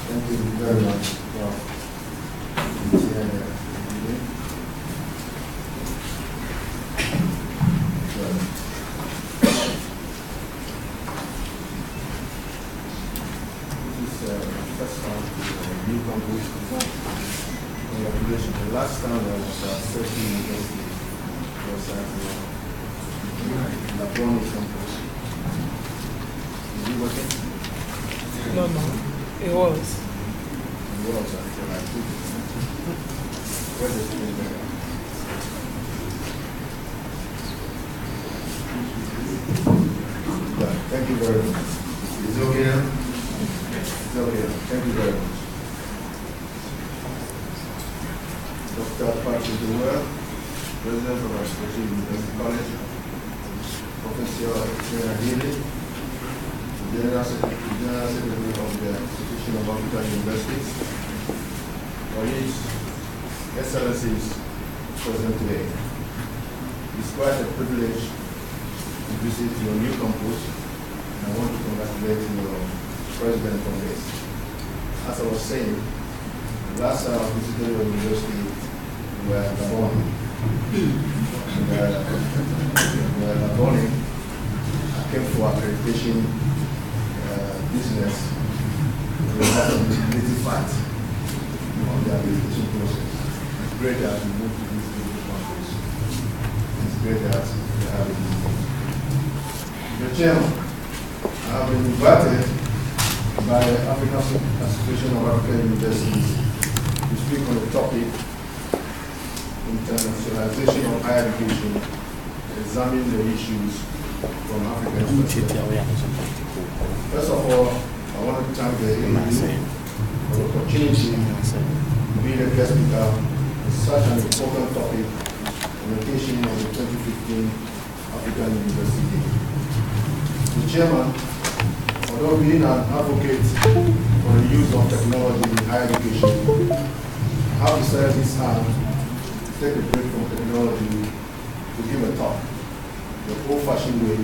Thank you very much for being here today. This is the first time to new campus. Congratulations. The last time I was at Ashesi University was at the Laboni campus. Is it working? No, it was. It was until I took it. Where does it go? Yeah, thank you very much. It's okay now? It's okay. Thank you very much. Dr. Patrick Dewar, President of Ashesi University College, Professor Tina Healy, General Secretary of the Institution of African Universities, for his excellencies present today. It's quite a privilege to visit your new campus, and I want to congratulate your president on this. As I was saying, the last time I visited your university, we were at Laboni. I came for accreditation business. We had a native fight on the accreditation process. It's great that we moved to this new campus. It's great that we have it. The chairman, I have been invited by the African Association of African Universities to speak on the topic internationalization of higher education, examining the issues from African perspective. First of all, I want to thank the AU for the opportunity to be the guest speaker on such an important topic on the occasion of the 2015 African University Day. The chairman, although being an advocate for the use of technology in higher education, I have decided this time to take a break from technology to give a talk, the old-fashioned way,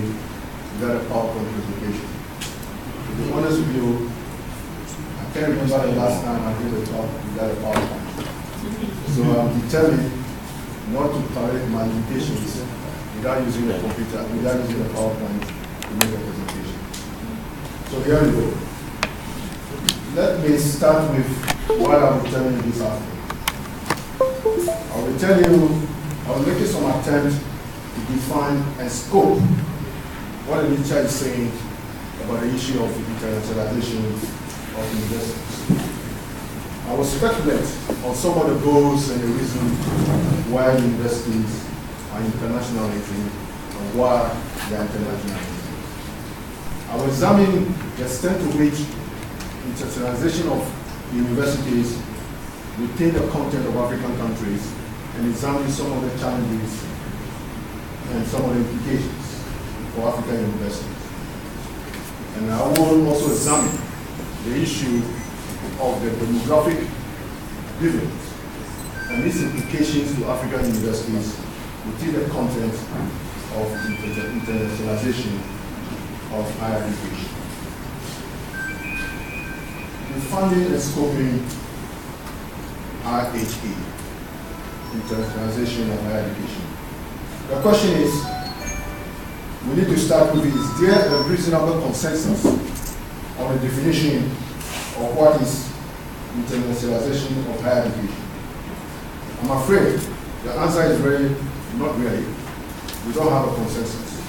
without a PowerPoint presentation. To be honest with you, I can't remember the last time I gave a talk without a PowerPoint. So I'm determined not to tolerate my limitations without using a computer, without using a PowerPoint to make a presentation. So here we go. Let me start with what I will tell you this afternoon. I will make some attempt to define and scope what the literature is saying about the issue of internationalization of universities. I will speculate on some of the goals and the reasons why universities are internationalizing and why they are internationalizing. I will examine the extent to which internationalization of universities within the content of African countries and examine some of the challenges and some of the implications for African universities. And I will also examine the issue of the demographic dividend and its implications to African universities within the content of internationalization of higher education. The funding and scoping IHE, internationalization of higher education. The question is, we need to start with, is there a reasonable consensus on the definition of what is internationalization of higher education? I'm afraid the answer is not really. We don't have a consensus.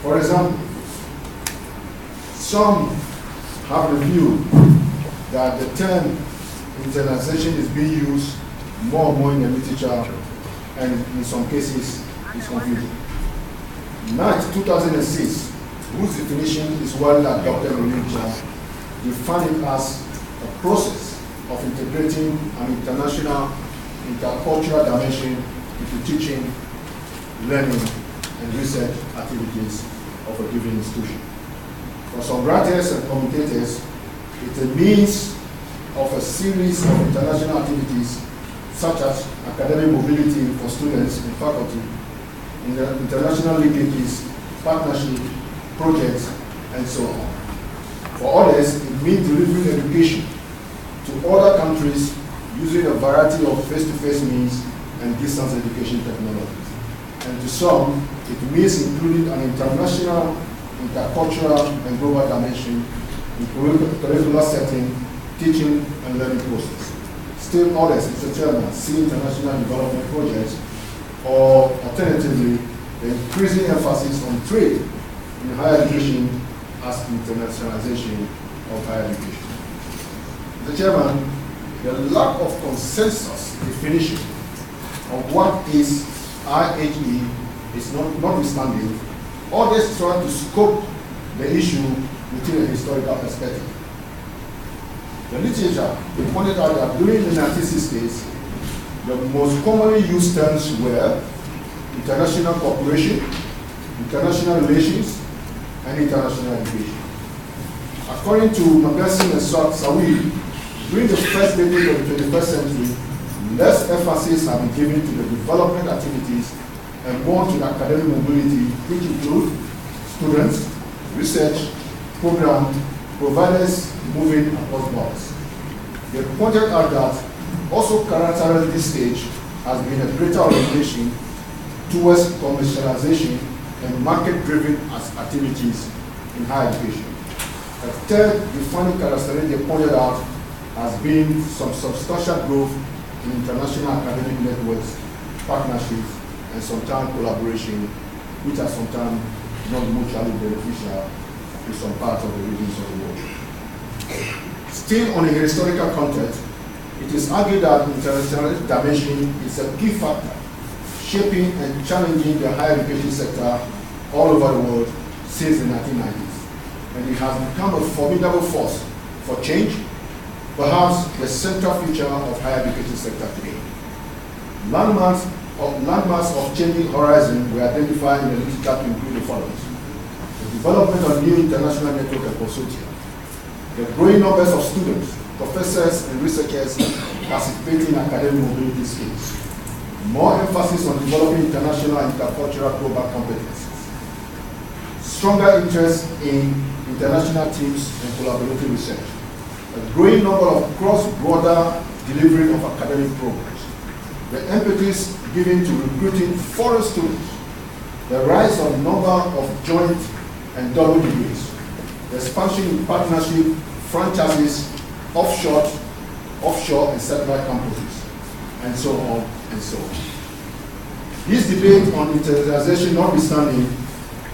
For example, some have the view that the term internationalization is being used more and more in the literature, and in some cases is confusing. NIT 2006, whose definition is well adopted in literature, defined it as a process of integrating an international, intercultural dimension into teaching, learning, and research activities of a given institution. For some writers and commentators, it's a means of a series of international activities such as academic mobility for students and faculty, in the international linkages, partnership, projects, and so on. For others, it means delivering education to other countries using a variety of face-to-face means and distance education technologies. And to some, it means including an international, intercultural, and global dimension in curricular setting, teaching, and learning process. Still others, Mr. Chairman, see international development projects, or alternatively, the increasing emphasis on trade in higher education as internationalization of higher education. Mr. Chairman, the lack of consensus definition of what is IHE is notwithstanding, others try to scope the issue within a historical perspective. The literature pointed out that during the 1960s, the most commonly used terms were international cooperation, international relations, and international education. According to Magazine and Sawi, during the first decade of the 21st century, less emphasis has been given to the development activities and more to the academic mobility, which include students, research, program, providers moving across borders. They pointed out that also characterizing this stage has been a greater orientation towards commercialization and market-driven activities in higher education. A third defining characteristic they pointed out has been some substantial growth in international academic networks, partnerships, and sometimes collaboration, which are sometimes not mutually beneficial to some parts of the regions of the world. Still on a historical context, it is argued that international dimension is a key factor shaping and challenging the higher education sector all over the world since the 1990s. and it has become a formidable force for change, perhaps the central feature of higher education sector today. Landmarks of changing horizon were identified in the literature to include the following: the development of new international network and consortia, the growing numbers of students, professors, and researchers participating in academic mobility schemes, more emphasis on developing international and intercultural global competencies, stronger interest in international teams and collaborative research, a growing number of cross-border delivery of academic programs, the impetus given to recruiting foreign students, the rise of number of joint and double degrees, the expansion in partnership, franchises, offshore and satellite campuses, and so on and so on. This debate on internationalization notwithstanding,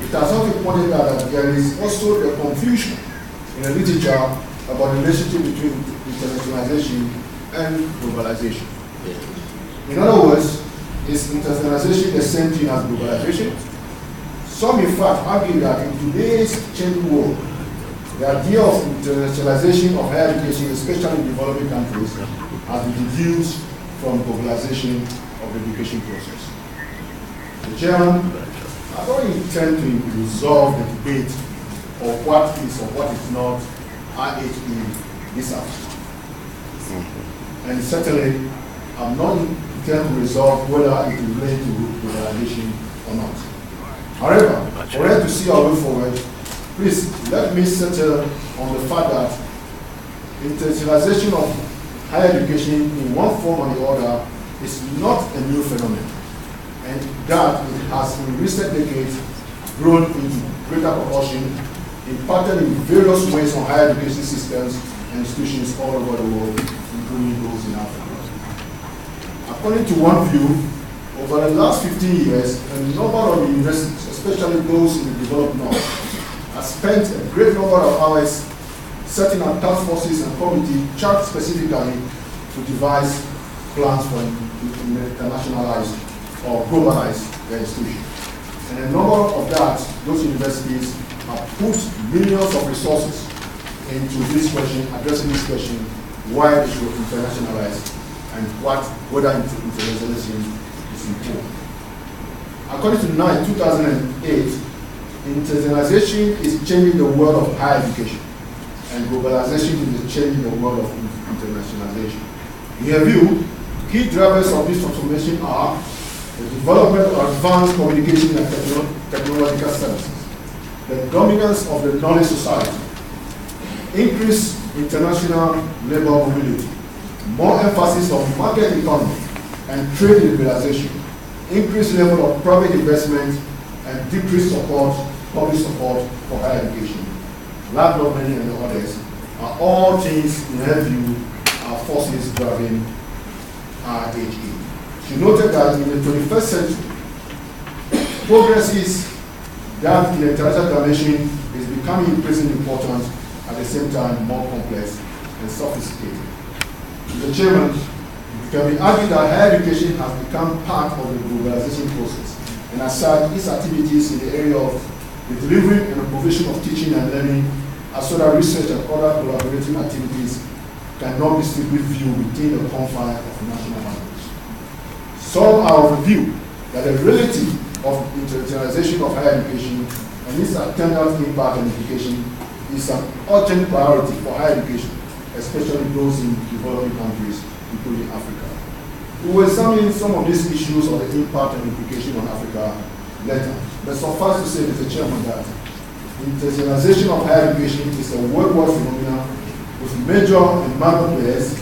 it has also been pointed out that there is also a confusion in the literature about the relationship between internationalization and globalization. In other words, is internationalization the same thing as globalization? Some in fact argue that in today's changing world, the idea of internationalization of higher education, especially in developing countries, has been deduced from globalization of the education process. The Chairman, I don't intend to resolve the debate of what is or what is not IHE this afternoon. And certainly, I'm not intend to resolve whether it is related to globalization or not. However, for us to see our way forward, please let me settle on the fact that internationalization of higher education in one form or the other is not a new phenomenon, and that it has in recent decades grown into greater proportion, impacted in various ways on higher education systems and institutions all over the world, including those in Africa. According to one view, over the last 15 years, a number of universities, especially those in the developed north, have spent a great number of hours setting up task forces and committees charged specifically to devise plans for internationalized or globalized their institutions. And a number of those universities have put millions of resources into this question, addressing this question, why they should internationalize and whether internationalization is important. According to 2008, internationalization is changing the world of higher education, and globalization is changing the world of internationalization. In your view, key drivers of this transformation are the development of advanced communication and technological services, the dominance of the knowledge society, increased international labor mobility, more emphasis on market economy and trade liberalization, increased level of private investment, and decreased public support for higher education. Lack of many and the others are all things, in her view, are forces driving IHE. She noted that in the 21st century, progresses that in the international dimension is becoming increasingly important, at the same time more complex and sophisticated. Mr. Chairman, it can be argued that higher education has become part of the globalization process, and as such, its activities in the area of the delivery and the provision of teaching and learning, as well as research and other collaborative activities, cannot be strictly viewed within the confines of national boundaries. Some are of the view that the reality of internationalization of higher education and its attendant impact on education is an urgent priority for higher education, especially those in developing countries, including Africa. We will examine some of these issues of the impact and implication on Africa later. But suffice to say, Mr. Chairman, that internationalization of higher education is a worldwide phenomenon with major and minor players,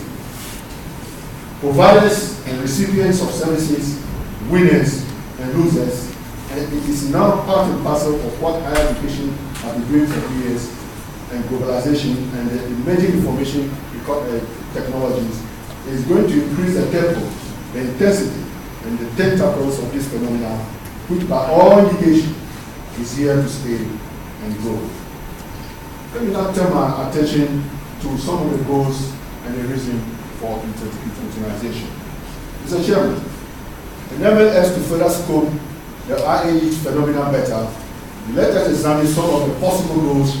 providers and recipients of services, winners and losers, and it is now part and parcel of what higher education has been doing for years, and globalization and the emerging information technologies is going to increase the tempo, the intensity, and the tentacles of this phenomenon, which by all indication is here to stay and grow. Let me now turn my attention to some of the goals and the reason for internationalization. Mr. Chairman, enabling us to further scope the IAH phenomenon better, let us examine some of the possible goals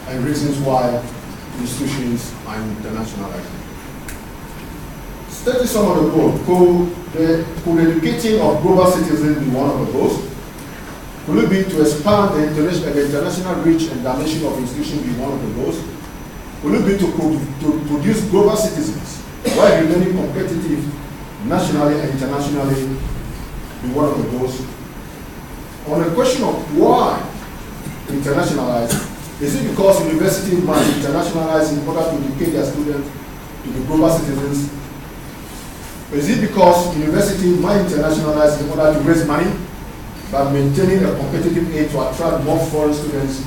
and reasons why institutions are internationalizing. Stating some of the goals, could educating of global citizens be one of the goals? Could it be to expand the international reach and dimension of institutions be one of the goals? Could it be to produce global citizens while remaining competitive nationally and internationally be one of the goals? On the question of why internationalize, is it because universities must internationalize in order to educate their students to be global citizens? Is it because universities might internationalize in order to raise money by maintaining a competitive edge to attract more foreign students?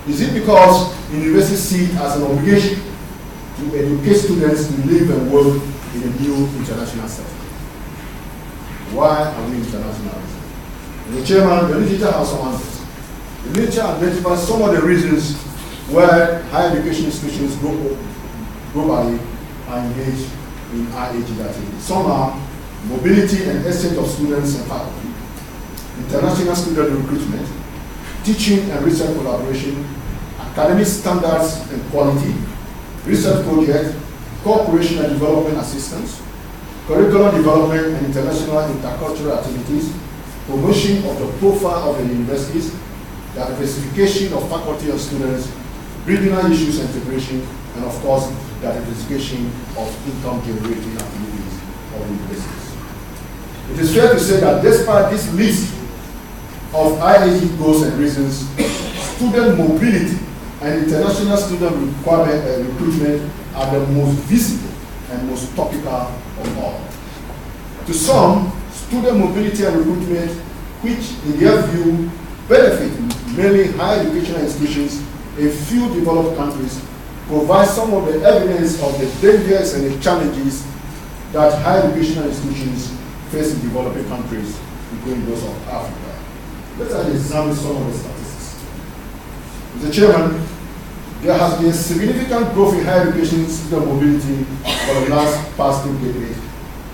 Is it because universities see it as an obligation to educate students to live and work in a new international setting? Why are we internationalizing? The chairman, the literature has some answers. The literature identifies some of the reasons why higher education institutions globally are engaged in IAG activity. Some are mobility and exchange of students and faculty, international student recruitment, teaching and research collaboration, academic standards and quality, research projects, cooperation and development assistance, curriculum development and international intercultural activities, promotion of the profile of the universities, diversification of faculty and students, regional issues and integration, and of course, diversification of income generating activities of universities. It is fair to say that despite this list of IAG goals and reasons, student mobility and international student recruitment are the most visible and most topical of all. To some, student mobility and recruitment, which in their view benefit mainly higher educational institutions in few developed countries, provide some of the evidence of the dangers and the challenges that higher educational institutions face in developing countries, including those of Africa. Let us examine some of the statistics. Mr. Chairman, there has been significant growth in higher education student mobility for the past 2 decades,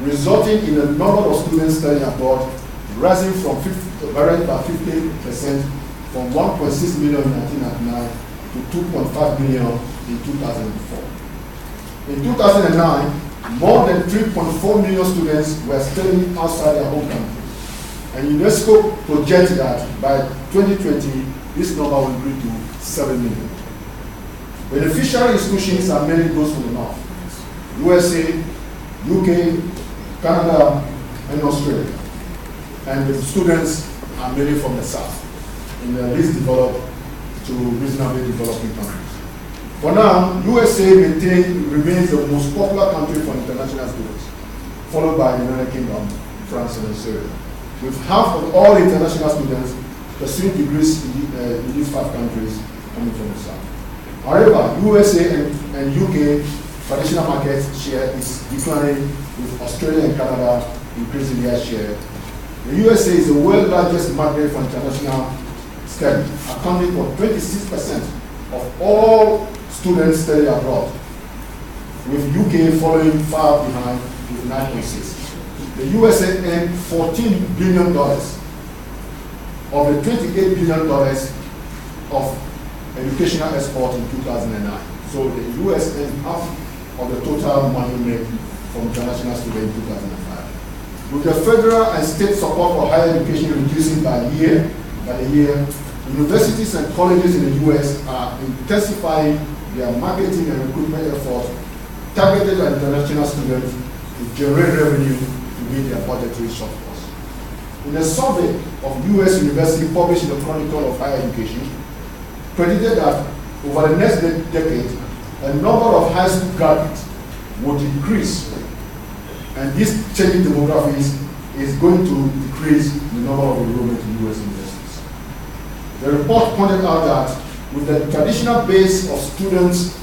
resulting in the number of students studying abroad rising by 15% from 1.6 million in 1999 to 2.5 million in 2004. In 2009, more than 3.4 million students were studying outside their home country, and UNESCO projects that by 2020, this number will increase to 7 million. Beneficiary institutions are mainly those from the North: USA, UK, Canada, and Australia. And the students are mainly from the South, in the least developed to reasonably developing countries. For now, USA remains the most popular country for international students, followed by the United Kingdom, France, and Australia, with half of all international students pursuing degrees in these 5 countries coming from the South. However, USA and UK traditional market share is declining, with Australia and Canada increasing their share. The USA is the world's largest market for international study, accounting for 26% of all students study abroad, with UK following far behind with 9.6. The USA earned $14 billion of the $28 billion of educational export in 2009. So the US earned half of the total money made from international students in 2005. With the federal and state support for higher education reducing by the year, universities and colleges in the US are intensifying their marketing and recruitment efforts targeted at international students to generate revenue to meet their budgetary shortfalls. In a survey of US universities published in the Chronicle of Higher Education, predicted that over the next decade, a number of high school graduates would increase, and this changing demographics is going to decrease the number of enrollment in US universities. The report pointed out that with the traditional base of students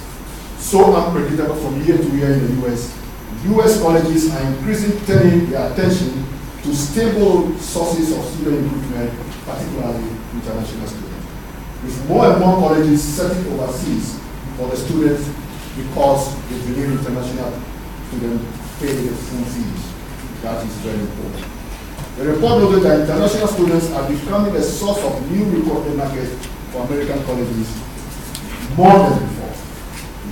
so unpredictable from year to year in the US colleges are increasingly turning their attention to stable sources of student recruitment, particularly international students, with more and more colleges setting overseas for the students because they believe international students pay the full fees. That is very important. The report noted that international students are becoming a source of new recruitment market for American colleges more than before.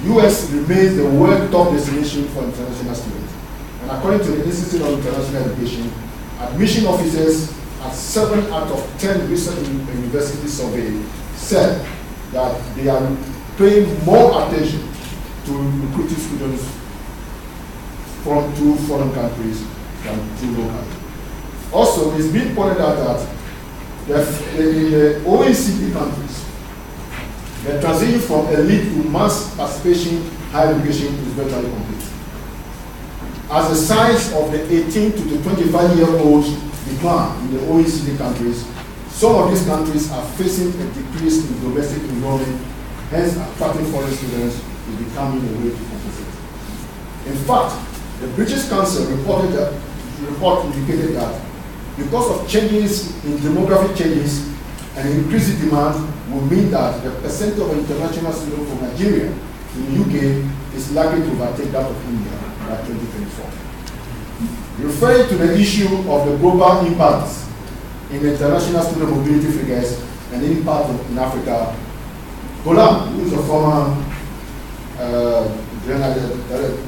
The US remains the world top destination for international students. And according to the Institute of International Education, admission officers at 7 out of 10 recent university surveys said that they are paying more attention to recruiting students from two foreign countries than two local. Also, it's been pointed out that in the OECD countries, the transition from elite to mass participation higher education is virtually complete. As the size of the 18 to the 25-year-olds decline in the OECD countries, some of these countries are facing a decrease in domestic enrollment, hence attracting foreign students is becoming a way to compensate. In fact, the British Council report indicated that because of changes in demographic changes and increasing demand will mean that the percent of international students from Nigeria in the UK is likely to overtake that of India by 2024. Referring to the issue of the global imbalance in international student mobility figures and the impact in Africa, Golam, who is a former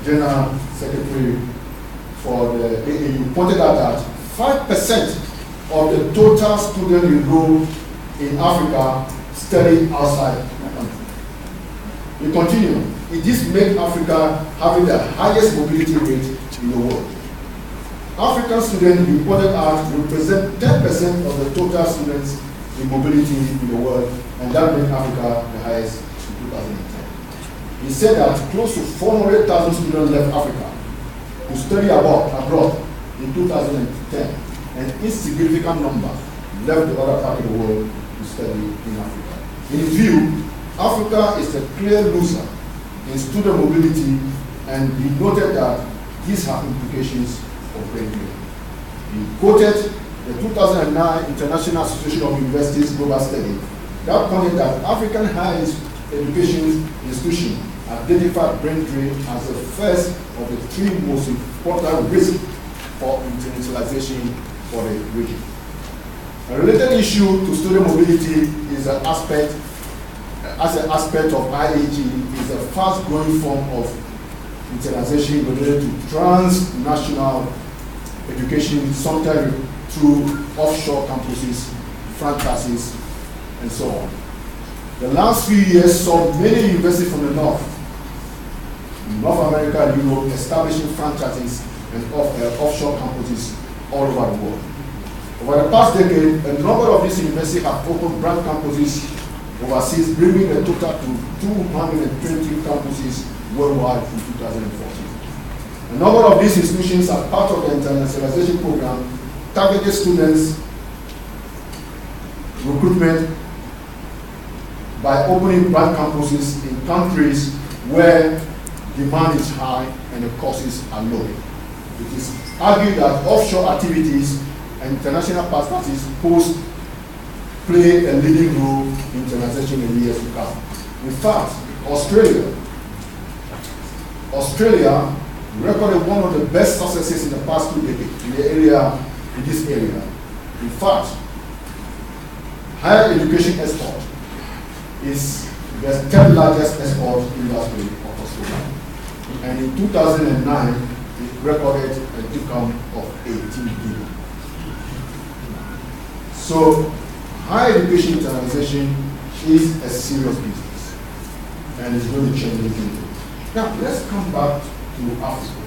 General Secretary for the AAU, pointed out that 5% of the total students enrolled in Africa study outside the country. We continue. This makes Africa having the highest mobility rate in the world. African students reported out represent 10% of the total students in mobility in the world, and that made Africa the highest in 2010. He said that close to 400,000 students left Africa to study abroad in 2010, an insignificant number left the other part of the world to study in Africa. In his view, Africa is the clear loser in student mobility, and he noted that these have implications for brain drain. He quoted the 2009 International Association of Universities Global Study that pointed that African higher education institutions identified brain drain as the first of the three most important risks for internationalization for the region. A related issue to student mobility is an aspect of IAG is a fast-growing form of internationalization related to transnational education, sometimes through offshore campuses, franchises, and so on. The last few years saw many universities from the North America and Europe establishing franchises and offshore campuses all over the world. Over the past decade, a number of these universities have opened branch campuses overseas, bringing the total to 220 campuses worldwide in 2014. A number of these institutions are part of the internationalization program, targeted students recruitment by opening branch campuses in countries where demand is high and the costs are low. It is argued that offshore activities and international partnerships play a leading role in internationalization in the years to come. In fact, Australia recorded one of the best successes in the past 2 decades in this area. In fact, higher education export is the 10th largest export industry of Australia. And in 2009, it recorded an income of 18 billion. So, higher education internationalization is a serious business and it's going to change everything. Now, let's come back to Africa.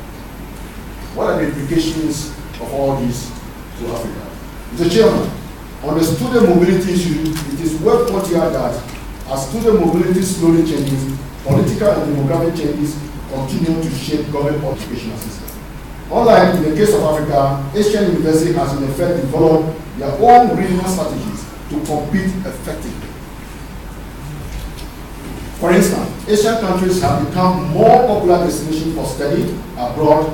What are the implications of all this to Africa? Mr. Chairman, on the student mobility issue, it is worth pointing out that as student mobility slowly changes, political and demographic changes continue to shape government educational system. Unlike in the case of Africa, Asian universities has in effect developed their own regional strategies to compete effectively. For instance, Asian countries have become more popular destinations for study abroad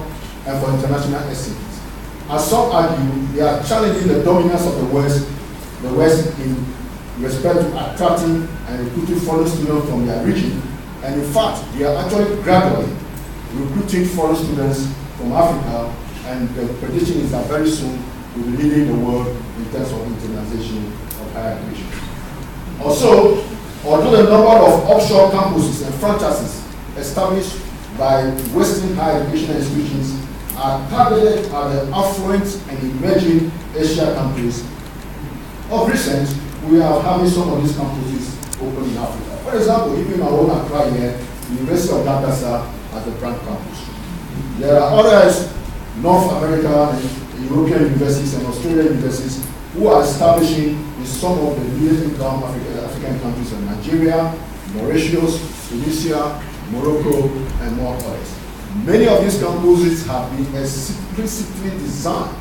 and for international exchanges. As some argue, they are challenging the dominance of the West in respect to attracting and recruiting foreign students from their region. And in fact, they are actually gradually recruiting foreign students from Africa, and the prediction is that very soon we'll be leading the world in terms of internationalization of higher education. Also, Although the number of offshore campuses and franchises established by Western higher education institutions are targeted at the affluent and emerging Asian countries, of recent, we are having some of these campuses open in Africa. For example, even in our own Accra here, the University of Lancaster has a brand campus. There are others, North American and European universities and Australian universities, who are establishing in some of the middle-income African countries in Nigeria, Mauritius, Tunisia, Morocco, and more others. Many of these campuses have been explicitly designed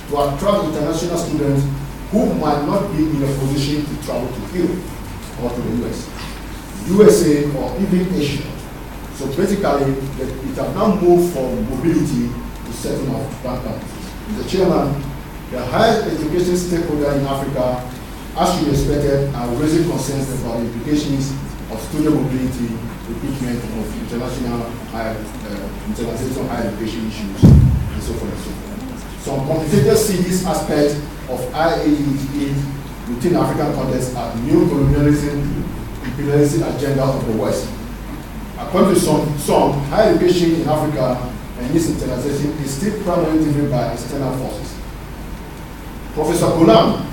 to attract international students who might not be in a position to travel to Europe or to the US, USA, or even Asia. So basically, it has now moved from mobility to setting up brand campuses. The chairman, the highest education stakeholder in Africa, as should be expected, are raising concerns about the implications of student mobility, recruitment of international international higher education issues, and so forth and so forth. Some commentators see this aspect of IAEA within African context as new colonialism, imperialism agenda of the West. According to some higher education in Africa and its internationalization is still primarily driven by external forces. Professor Golam,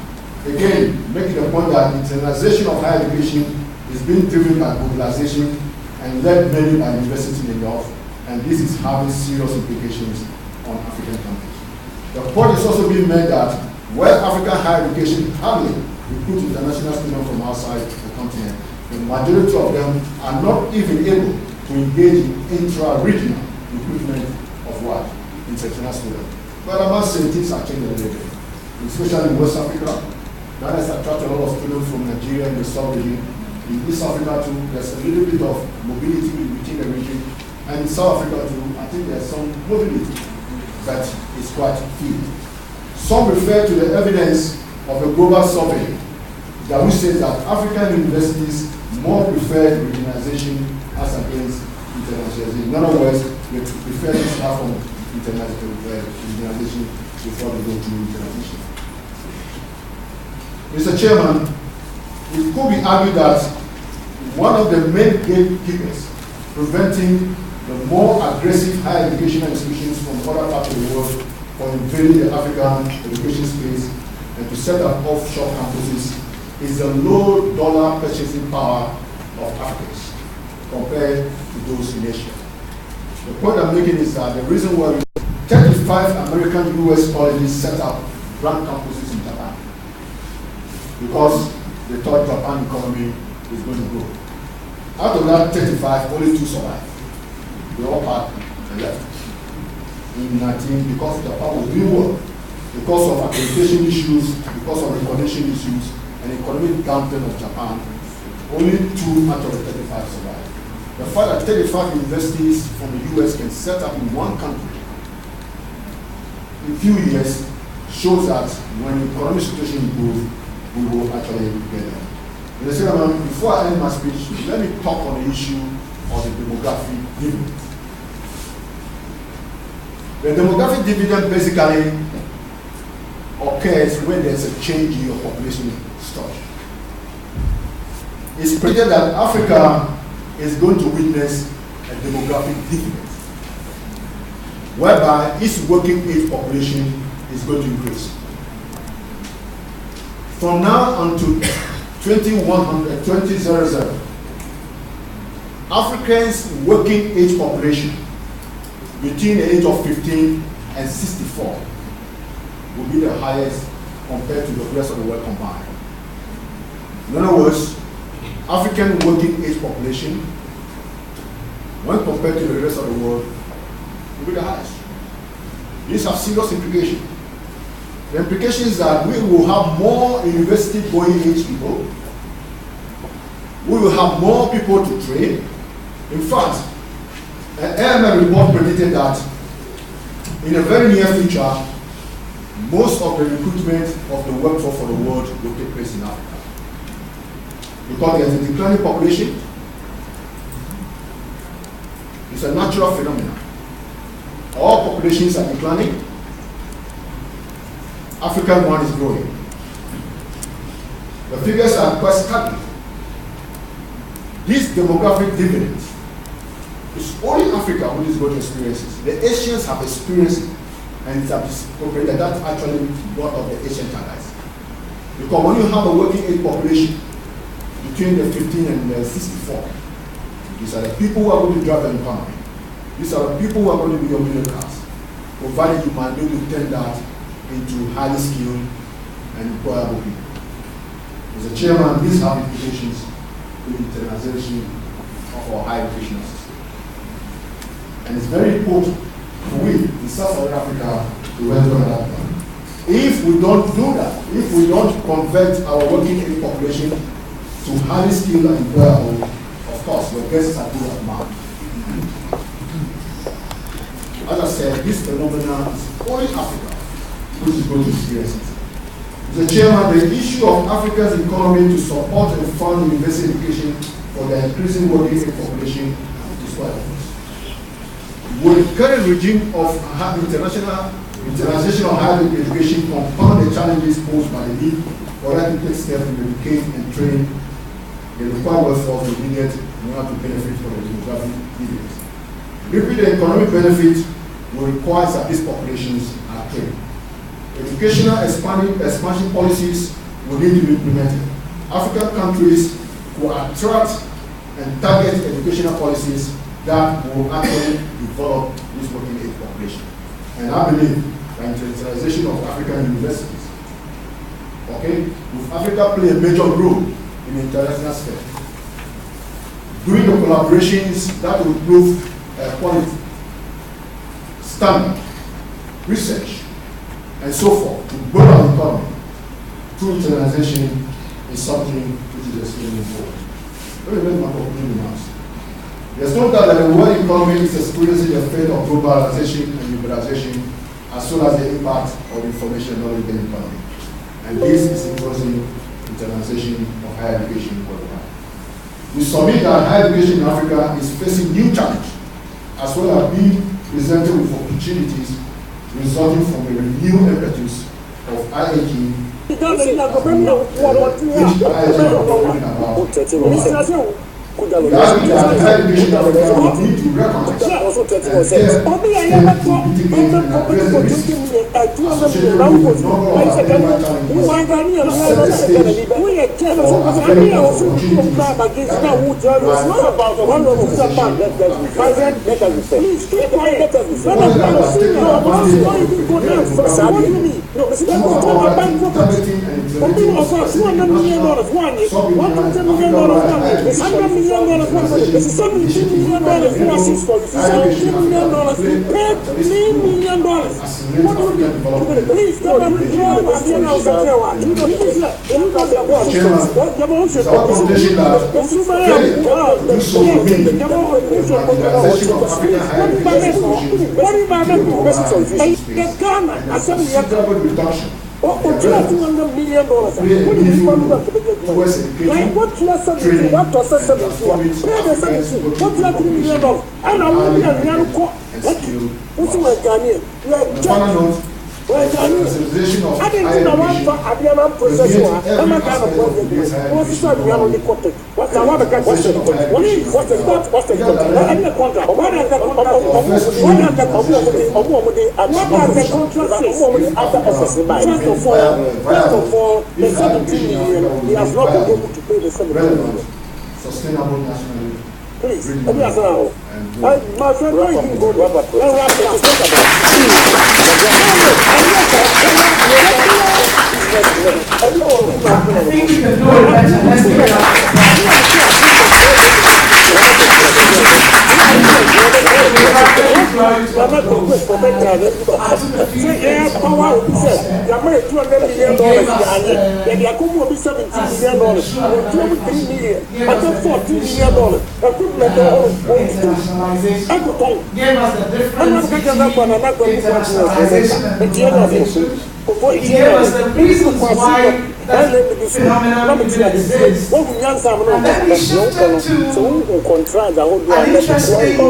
again, making the point that internationalization of higher education is being driven by globalization and led mainly by university in the North, and this is having serious implications on African countries. The point is also being made that where African higher education hardly recruit international students from outside the continent, the majority of them are not even able to engage in intra-regional recruitment of what? International students. But I must say things are changing a little bit, especially in West Africa. That has attracted a lot of students from Nigeria and the South region. In East Africa too, there's a little bit of mobility within the region. And in South Africa too, I think there's some mobility that is quite few. Some refer to the evidence of a global survey that which says that African universities more prefer regionalization as against internationalization. In other words, they prefer to start from regionalization before they go to internationalization. Mr. Chairman, it could be argued that one of the main gatekeepers preventing the more aggressive higher educational institutions from other parts of the world from invading the African education space and to set up offshore campuses is the low dollar purchasing power of Africans compared to those in Asia. The point I'm making is that the reason why 35 American US colleges set up brand campuses in Japan because they thought Japan economy is going to grow. Out of that 35, only 2 survived. They all packed and left. In 19, because Japan was doing well, because of accreditation issues, because of recognition issues, and economic downturn of Japan, only 2 out of the 35 survived. The fact that 35 universities from the US can set up in one country in a few years shows that when the economic situation improves, we will actually get there. Mr. Chairman, before I end my speech, let me talk on the issue of the demographic dividend. The demographic dividend basically occurs when there's a change in your population structure. It's predicted that Africa is going to witness a demographic dividend, whereby its working age population is going to increase. From now until 2000, Africans' working age population between the age of 15 and 64 will be the highest compared to the rest of the world combined. In other words, African working age population, when compared to the rest of the world, will be the highest. These have serious implications. The implication is that we will have more university-going age people. We will have more people to train. In fact, an AML report predicted that in the very near future, most of the recruitment of the workforce for the world will take place in Africa. Because there's a declining population. It's a natural phenomenon. All populations are declining. African one is growing. The figures are quite staggering. This demographic dividend is only Africa who is going to experience it. The Asians have experienced it, and it's appropriate that actually brought up the Asian allies. Because when you have a working age population between the 15 and the 64, these are the people who are going to drive the economy. These are the people who are going to be your middle class, provided you might be able to turn that into highly skilled and employable people. As a chairman, these have implications to the internationalization of our higher educational system. And it's very important for we in South Africa to welcome that plan. If we don't do that, if we don't convert our working age population to highly skilled and employable, of course, we're guests at that mark. As I said, this phenomenon is only Africa which is going to experience it. The chairman, the issue of Africa's economy to support and fund university education for the increasing working age population is quite obvious. Will the current regime of internationalization of higher education compound the challenges posed by the need for us to take steps to educate and train the required workforce needed in order to benefit from the demographic dividends? Reaping the economic benefit will require that these populations are trained. Educational expansion policies will need to be implemented. African countries will attract and target educational policies that will actually develop this working age population. And I believe the internationalization of African universities, okay, will Africa play a major role in the international sphere. Doing the collaborations that will improve quality, standard, research, and so forth to build our economy through internationalization is something which is extremely important. Let me make my concluding remarks. There's no doubt that the world economy is experiencing the effect of globalization and liberalization as well as the impact of information knowledge economy. And this is influencing internationalization of higher education worldwide. We submit that higher education in Africa is facing new challenges as well as being presented with opportunities resulting from a renewed impetus of IAG, which IAG are talking about. That higher education in Africa will need to recognize and take steps to mitigate and address the risks associated with the number of academic challenges and set the stage for available opportunities that rise about one of the position of education. More than that, taking advantage of the through our targeting and implementing specific national sub-regional higher education $200 million. What is like what you are saying? What was the 17? What you are $3 million? And I will be a young court. What's my Ghanaian? You are just. Well, I didn't know what I didn't process. I'm not going to process. What's the contract? What's the contract? What's the contract? What's the contract? What is the contract? What are the contracts after office by? First of all, the 17 million, he has not been able to pay the 17 million. Sustainable national. Please, let me ask now. My friend, why you go to I think you can do it better. Let's give it gave us the difference he gave us the reasons why that phenomenon exists. And then he shifted to an interesting issue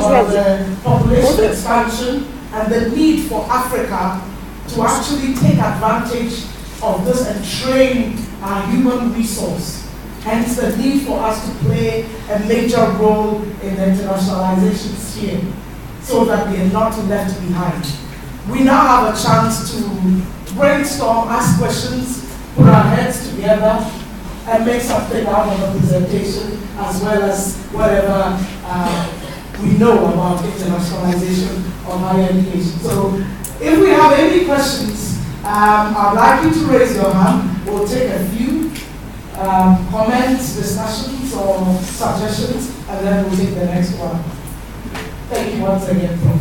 of the population expansion and the need for Africa to actually take advantage of this and train our human resource hence the need for us to play a major role in the internationalization sphere so that we are not left behind. We now have a chance to brainstorm, ask questions, put our heads together, and make something out of a presentation, as well as whatever we know about internationalization of higher education. So if we have any questions, I'd like you to raise your hand. We'll take a few comments, discussions, or suggestions, and then we'll take the next one. Thank you once again, Prof.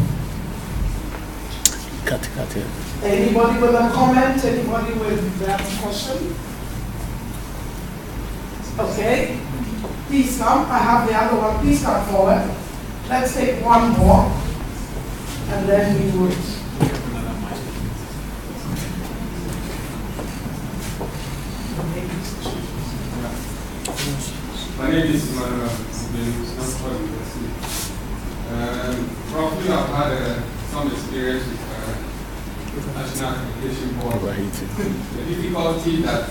Anybody with a comment? Anybody with that question? Okay. Please come. I have the other one. Please come forward. Let's take one more, and then we do it. My name is Manuel. Roughly, I've had some experience with National Accreditation Board. The difficulty that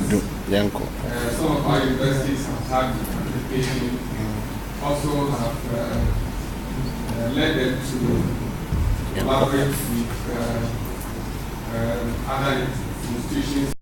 some of our universities have had with accreditation also have led them to collaborate with other institutions.